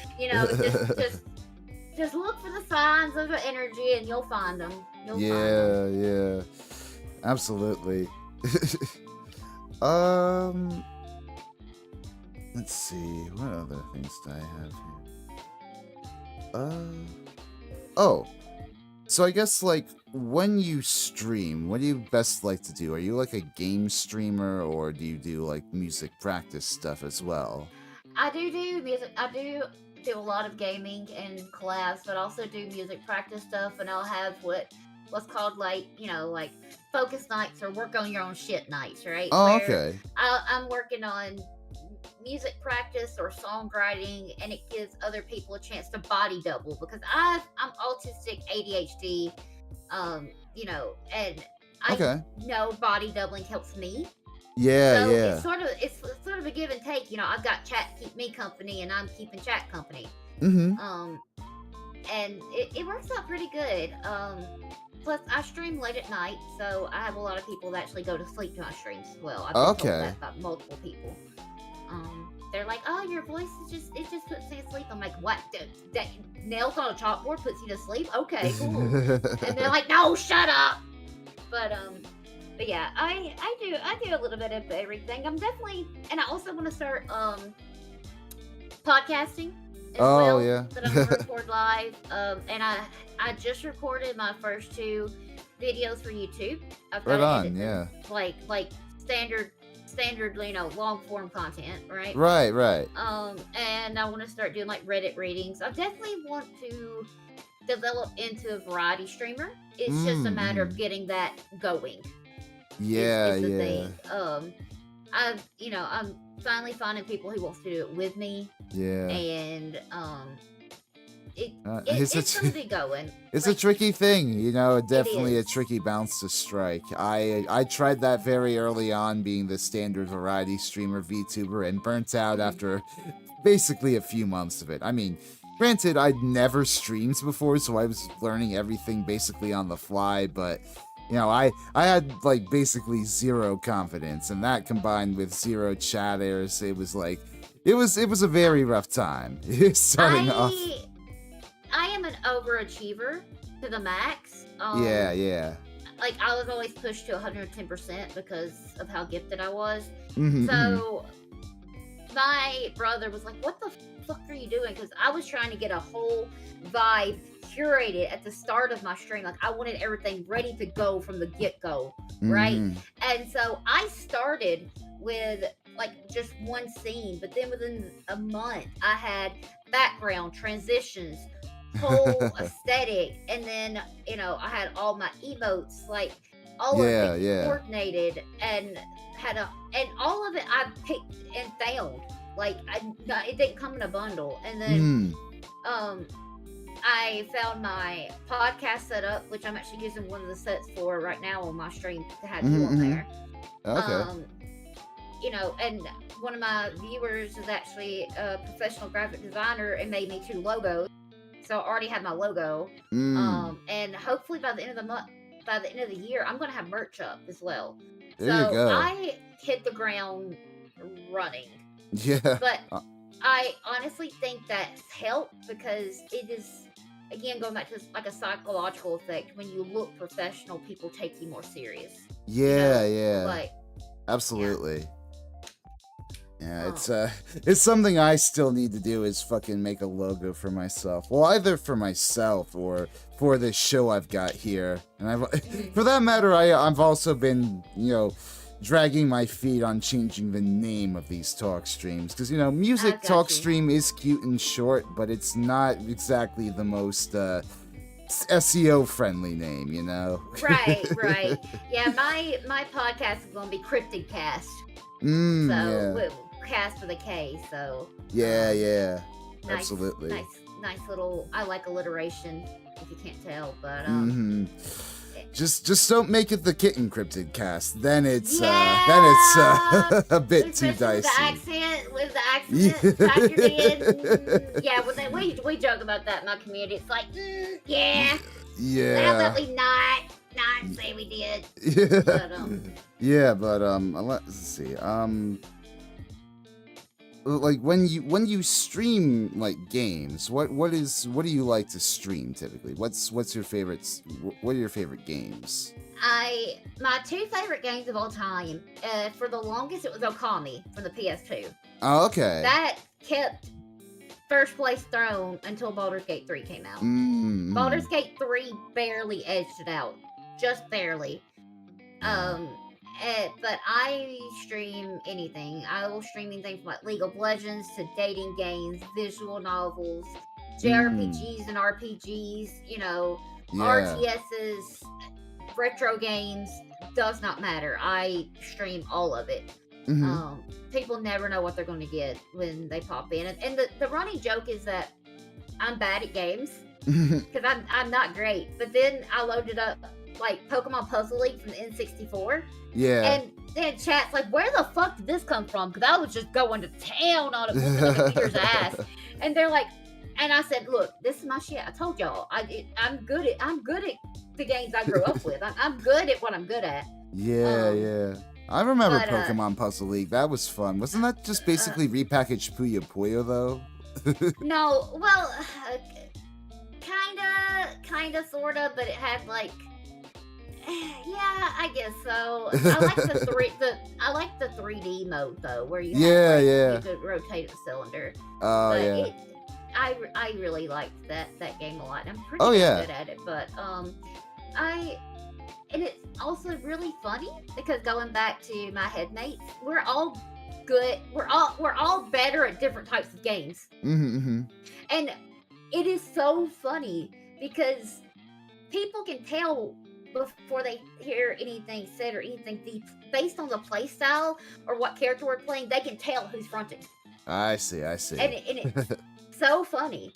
Just look for the signs of the energy, and you'll find them. You'll find them. Yeah. Absolutely. Let's see. What other things do I have here? Oh. So I guess like when you stream, what do you best like to do? Are you like a game streamer, or do you do like music practice stuff as well? I do music. I do a lot of gaming and collabs, but also do music practice stuff. And I'll have what's called like focus nights, or work on your own shit nights, right? Oh, Where okay. I'm working on music practice or songwriting, and it gives other people a chance to body double, because I'm autistic, ADHD, and I Okay. know body doubling helps me. Yeah, So yeah. it's sort of a give and take. I've got chat keep me company, and I'm keeping chat company. Mm-hmm. And it works out pretty good. Plus I stream late at night, so I have a lot of people that actually go to sleep to my streams as well. I've been told Okay. that by multiple people. They're like, "Oh, your voice is it just puts me to sleep." I'm like, "What? That nails on a chalkboard puts you to sleep? Okay, cool." And they're like, "No, shut up." But yeah, I do a little bit of everything. I'm definitely, and I also want to start podcasting as Oh, well, yeah. that I'm gonna record live. And I just recorded my first 2 videos for YouTube. I've Right got to on, edit them, yeah. like standard standard, long form content, right? Right. And I want to start doing like Reddit readings. I definitely want to develop into a variety streamer. It's just a matter of getting that going. Yeah, Is the yeah. thing. I'm finally finding people who wants to do it with me. Yeah. And it's it's gonna be going. It's a tricky thing, definitely a is. tricky balance to strike. I tried that very early on, being the standard variety streamer VTuber, and burnt out after basically a few months of it. I mean, granted, I'd never streamed before, so I was learning everything basically on the fly, but I had like basically zero confidence, and that combined with zero chatters, it was like it was a very rough time starting off. I am an overachiever to the max. Yeah. Like, I was always pushed to 110% because of how gifted I was. Mm-hmm, So my brother was like, "What the fuck are you doing?" Because I was trying to get a whole vibe curated at the start of my stream. Like, I wanted everything ready to go from the get-go, right? And so I started with like just one scene, but then within a month I had background transitions, whole aesthetic, and then I had all my emotes, like all of it coordinated, and and all of it I picked and found. Like, it didn't come in a bundle. And then I found my podcast setup, which I'm actually using one of the sets for right now on my stream to have you on there. Okay. And one of my viewers is actually a professional graphic designer and made me 2 logos. So I already have my logo. And hopefully by the end of the year, I'm going to have merch up as well. There you go. I hit the ground running. Yeah. But I honestly think that's helped, because it is, again, going back to like a psychological effect. When you look professional, people take you more serious. Yeah. Like, absolutely. Yeah, it's something I still need to do, is fucking make a logo for myself. Well, either for myself or for this show I've got here. And for that matter, I've also been, dragging my feet on changing the name of these talk streams. Because, music talk stream is cute and short, but it's not exactly the most SEO friendly name, Right. Yeah, my podcast is going to be Kryptid Cast. Cast with a K, so yeah, nice, absolutely. Nice little. I like alliteration, if you can't tell, but just don't make it the Kitten Kryptid cast. Then it's a bit too dicey. With the accent factored in. Yeah, we joke about that in my community. It's like, yeah. How about we not say we did? But let's see. Like when you stream like games, what do you like to stream typically? What's your favorites? What are your favorite games? My 2 favorite games of all time. For the longest, it was Okami from the PS2. Oh, okay. That kept first place throne until Baldur's Gate 3 came out. Baldur's Gate 3 barely edged it out, just barely. But I stream anything. I will stream anything from like League of Legends to dating games, visual novels, JRPGs and RPGs, RTSs, retro games, does not matter. I stream all of it. People never know what they're going to get when they pop in. And the running joke is that I'm bad at games, because I'm not great. But then I loaded up like Pokemon Puzzle League from the N64. Yeah. And then chat's like, "Where the fuck did this come from?" Because I was just going to town on it, whooping the computer's ass. And they're like, and I said, "Look, this is my shit. I told y'all, I'm good at the games I grew up with. I'm good at what I'm good at." Yeah. I remember Pokemon Puzzle League. That was fun. Wasn't that just basically repackaged Puyo Puyo though? No, well, kinda, sorta, but it had like. Yeah, I guess so. I like the 3D mode though, where you you could rotate the cylinder. I really liked that game a lot. I'm pretty good at it, but and it's also really funny because going back to my headmates, we're all good. We're all better at different types of games, Mm-hmm. and it is so funny because people can tell before they hear anything said or anything deep based on the play style or what character we're playing. They can tell who's fronting, I see. I see. and it's so funny.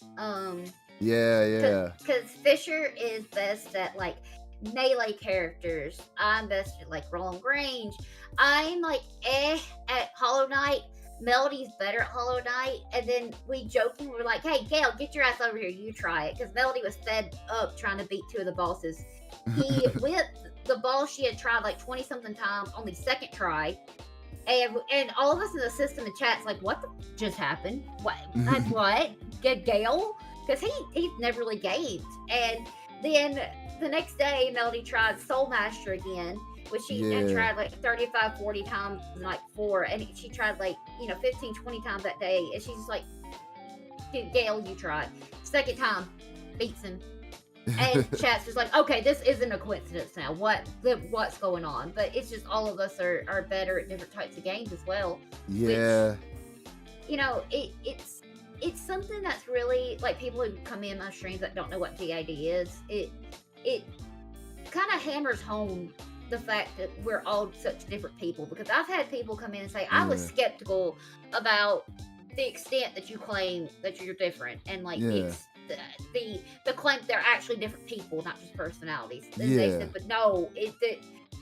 Yeah, yeah. Because Fisher is best at like melee characters. I'm best at like long range. I'm like at Hollow Knight. Melody's better at Hollow Knight. And then we jokingly were like, hey, Gail, get your ass over here. You try it. Because Melody was fed up trying to beat two of the bosses. He whipped the boss she had tried like 20 something times on the second try. And all of us in the system and chat's like, what the just happened? What? What? Get Gale? Because he's never really gamed. And then the next day, Melody tried Soul Master again, which she had tried like 35, 40 times the night before. And she tried like, 15, 20 times that day. And she's just like, Gale, you tried. Second time, beats him. And chat's just like, okay, this isn't a coincidence now. What's going on? But it's just all of us are better at different types of games as well. Yeah. Which, it's something that's really like people who come in my streams that don't know what DID is. It kind of hammers home the fact that we're all such different people, because I've had people come in and say I was skeptical about the extent that you claim that you're different, and like the claim that they're actually different people, not just personalities. And they said, but no, it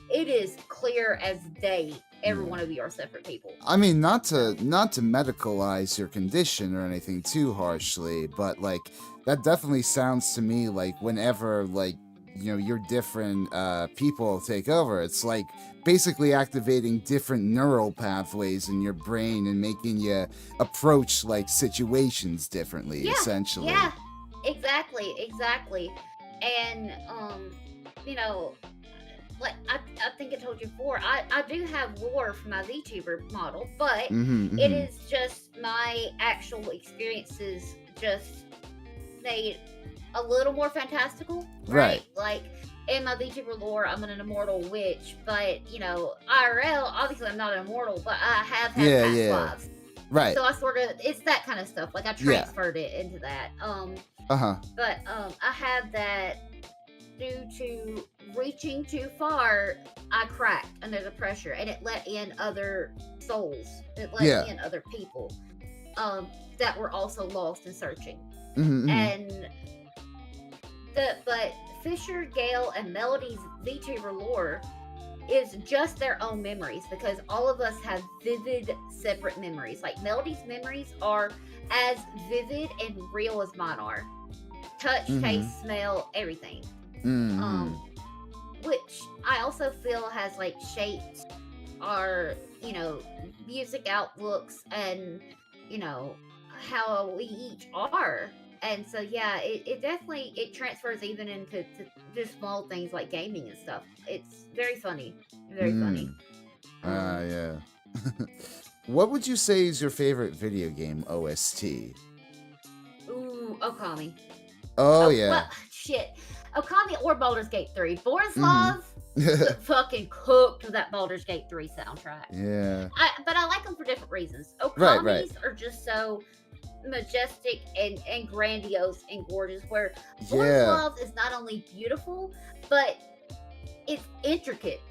is clear as day. Every one of you are separate people. I mean, not to medicalize your condition or anything too harshly, but like that definitely sounds to me like whenever like your different people take over, it's like basically activating different neural pathways in your brain and making you approach like situations differently, essentially. Yeah, exactly. And like I think I told you before, I do have lore for my VTuber model, but it is just my actual experiences just made a little more fantastical, right? Like in my VTuber lore, I'm an immortal witch, but IRL, obviously I'm not an immortal, but I have had past lives. Right. So I sort of, it's that kind of stuff. Like I transferred it into that. But I had that due to reaching too far, I cracked under the pressure, and it let in other souls. It let in other people that were also lost and searching. And but Fisher, Gale, and Melody's VTuber lore is just their own memories, because all of us have vivid, separate memories. Like Melody's memories are as vivid and real as mine are. Touch, taste, smell, everything. Which I also feel has like shaped our, music outlooks and, how we each are. And so, it definitely, it transfers even into just small things like gaming and stuff. It's very funny. Very funny. Yeah. What would you say is your favorite video game OST? Ooh, Okami. Oh, yeah. Well, shit. Okami or Baldur's Gate 3. Borislav fucking cooked that Baldur's Gate 3 soundtrack. Yeah. But I like them for different reasons. Okamis are just so majestic and grandiose and gorgeous, where Borislav is not only beautiful, but it's intricate.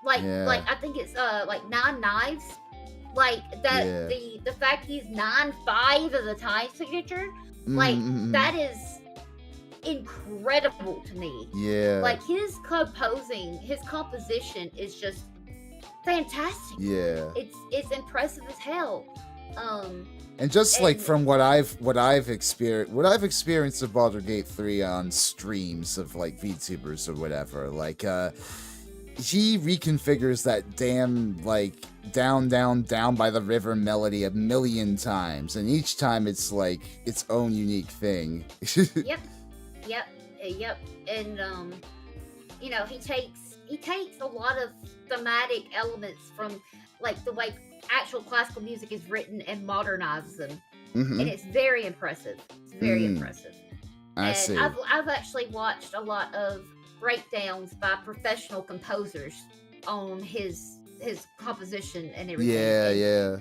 Like I think it's like 9 knives. Like that the fact he's 9-5 as a time signature, like that is incredible to me. Yeah. Like his composition is just fantastic. Yeah. It's impressive as hell. And just like from what I've experienced of Baldur's Gate 3 on streams of like VTubers or whatever, like he reconfigures that damn like down by the river melody a million times, and each time it's like its own unique thing. Yep. And he takes a lot of thematic elements from like the way actual classical music is written and modernizes them. And it's very impressive. It's very impressive. I see. I've actually watched a lot of breakdowns by professional composers on his composition and everything, Yeah, and yeah.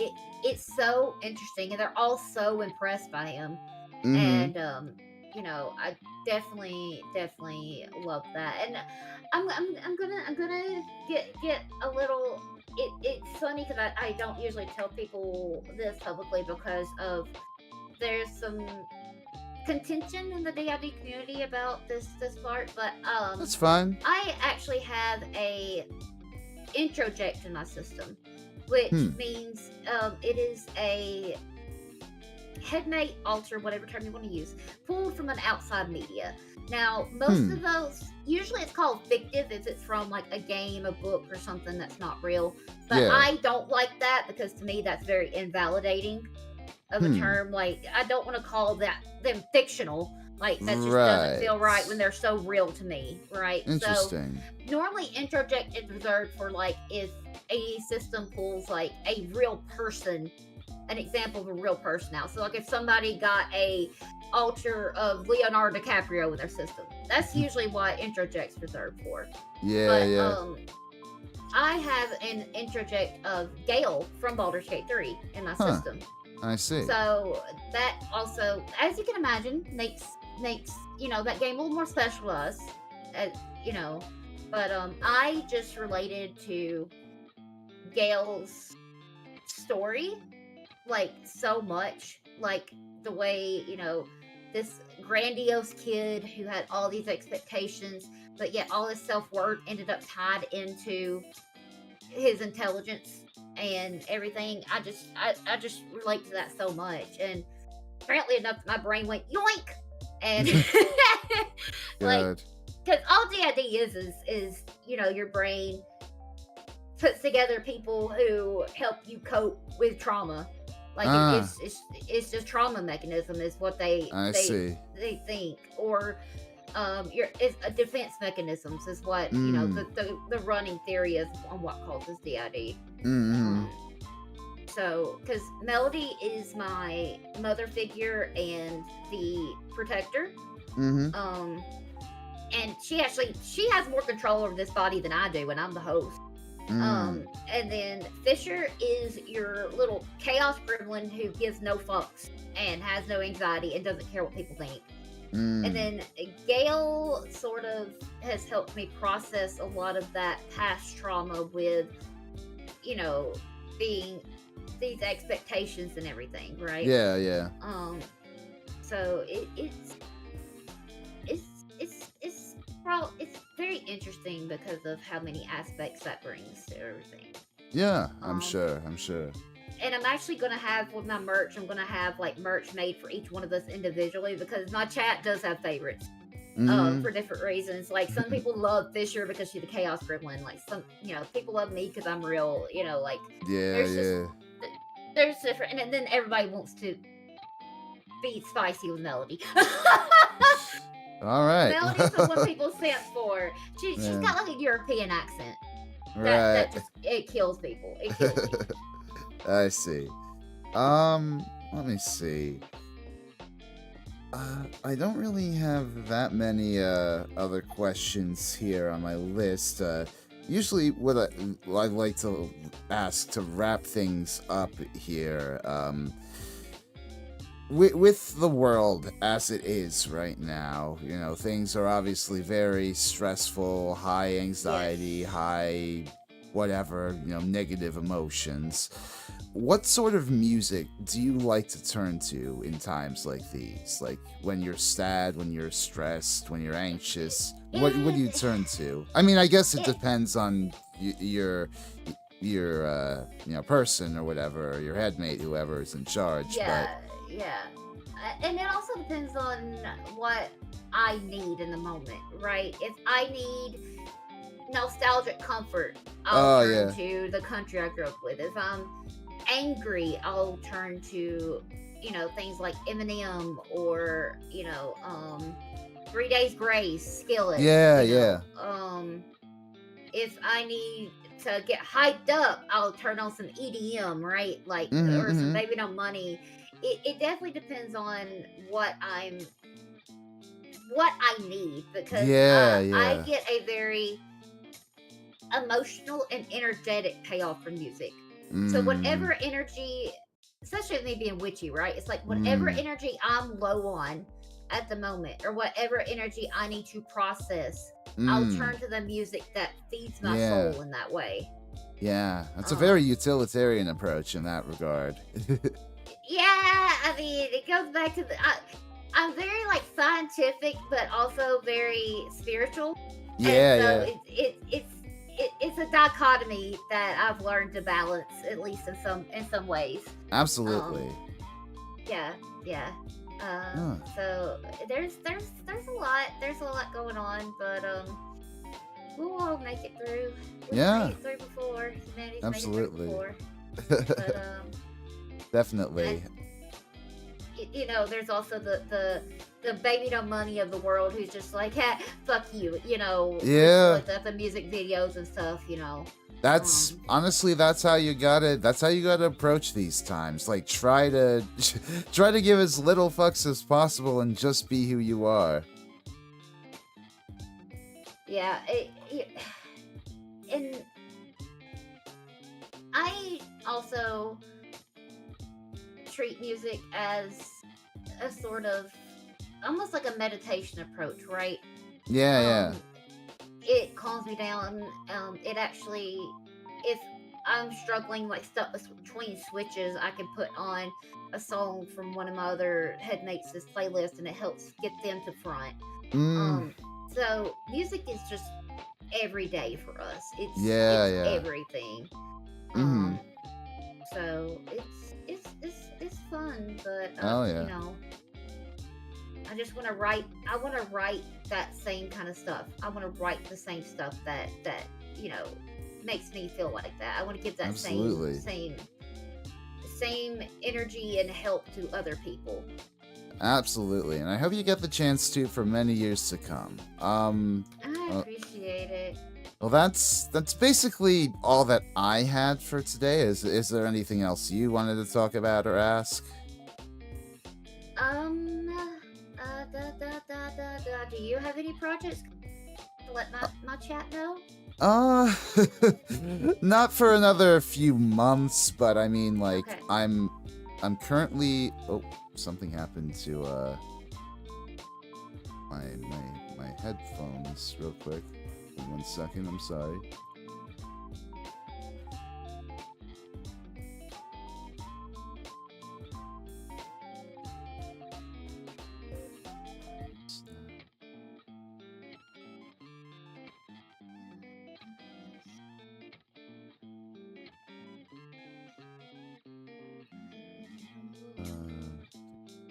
it it's so interesting, and they're all so impressed by him, Mm-hmm. and I definitely love that, and I'm gonna get a little. It's funny because I don't usually tell people this publicly because of there's some contention in the DID community about this part, but That's fine. I actually have a introject in my system, which Hmm. means it is a headmate, alter, whatever term you want to use, pulled from an outside media. Now, most Hmm. of those, usually it's called fictive if it's from like a game, a book, or something that's not real. But Yeah. I don't like that because to me that's very invalidating of a Hmm. term. Like, I don't want to call them fictional. Like, that just doesn't Right. feel right when they're so real to me, right? So, Interesting. normally introject is reserved for like if a system pulls like a real person, an example of a real person now. So like if somebody got a altar of Leonardo DiCaprio in their system, that's usually what introject's reserved for. Yeah, But yeah. I have an introject of Gale from Baldur's Gate 3 in my Huh. system. I see. So that also, as you can imagine, makes that game a little more special to us, as you know. But I just related to Gale's story like so much, like the way this grandiose kid who had all these expectations, but yet all his self-worth ended up tied into his intelligence and everything. I just relate to that so much, and apparently enough my brain went yoink, and like, Good. because all DID is your brain puts together people who help you cope with trauma. Like Ah, it's just trauma mechanism is what they I they see. they think, or your it's a defense mechanisms is what Mm. the running theory is on what causes DID. Mm-hmm. Um, so because Melody is my mother figure and the protector, Mm-hmm. um, and she has more control over this body than I do, and I'm the host. Mm. And then Fisher is your little chaos gremlin who gives no fucks and has no anxiety and doesn't care what people think. And Mm. then Gail sort of has helped me process a lot of that past trauma with, being these expectations and everything, right? Yeah, yeah. Um, so it's very interesting because of how many aspects that brings to everything. Yeah, I'm Um, sure. I'm sure. and I'm actually gonna have with my merch. I'm gonna have like merch made for each one of us individually because my chat does have favorites. Mm-hmm. For different reasons. Like some people love Fisher because she's the chaos gremlin. Like some, people love me because I'm real. Like Yeah, there's just yeah. there's different, and then everybody wants to be spicy with Melody. All right. Melody's the one people stand for. She's Yeah. got like a European accent. Right. That just it kills people. It kills me. I see. Let me see. I don't really have that many other questions here on my list. Usually, what I like to ask to wrap things up here, with the world as it is right now, things are obviously very stressful, high anxiety, Yes. high whatever, negative emotions. What sort of music do you like to turn to in times like these? Like when you're sad, when you're stressed, when you're anxious? What do you It, turn to? I mean, I guess it it depends on your person or whatever, or your headmate, whoever is in charge. But yeah. And it also depends on what I need in the moment, right? If I need nostalgic comfort, I'll oh turn yeah, to the country I grew up with. If I'm angry, I'll turn to, things like Eminem or, 3 Days Grace, Skillet, yeah, yeah. if I need to get hyped up, I'll turn on some EDM, right? Like, Mm-hmm, or some mm-hmm. Baby No Money. It definitely depends on what I'm what I need because Yeah, I yeah. get a very emotional and energetic payoff from music. So Mm, whatever energy, especially with me being witchy, right? It's like whatever mm, energy I'm low on at the moment, or whatever energy I need to process, I'll mm. turn to the music that feeds my Yeah, soul in that way. yeah. That's a very Um, utilitarian approach in that regard. yeah, I mean, it goes back to I'm very like scientific, but also very spiritual, and Yeah, so yeah. it's a dichotomy that I've learned to balance, at least in some ways. Um, Absolutely. yeah, yeah. Huh. So there's a lot going on, but we'll all make it through. We've made Yeah, it through before. Humanity's made it through absolutely. before, but and Definitely. there's also the baby no money of the world who's just like, hey, fuck you, with Yeah. like the music videos and stuff. That's Um, honestly that's how you gotta approach these times. Like try to try to give as little fucks as possible and just be who you are. yeah, and I also treat music as a sort of almost like a meditation approach, right? Yeah, yeah. Um, it calms me down. It actually, if I'm struggling like stuck between switches, I can put on a song from one of my other headmates' playlist, and it helps get them to front. Mm, Um, so music is just every day for us. yeah, It's yeah. everything. Mhm. Um, so it's fun, but Oh yeah. I just want to write. I want to write that same kind of stuff. I want to write the same stuff that you know makes me feel like that. I want to give that Absolutely. same energy and help to other people. Absolutely. And I hope you get the chance to for many years to come. I Uh, appreciate it. well, that's basically all that I had for today. Is there anything else you wanted to talk about or ask? Do you have any projects to let my chat know? Uh, not for another few months, but I mean, like, Okay. I'm currently. Oh, something happened to my headphones. Real quick, give me 1 second. I'm sorry. Uh,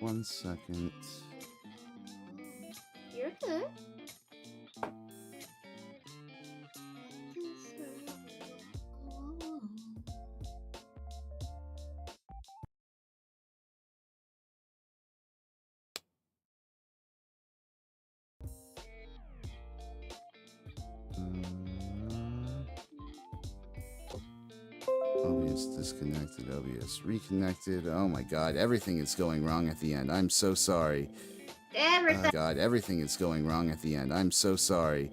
1 second. You're good. OBS disconnected, OBS reconnected. Oh my god, everything is going wrong at the end. I'm so sorry. Everything, God, everything is going wrong at the end. I'm so sorry.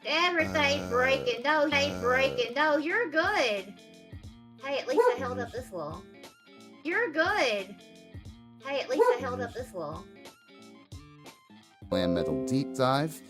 everything's breaking. No, you ain't breaking. No, you're good. Hey, at least I held up this long. You're good. Hey, at least I held up this long. Glam Metal Deep Dive.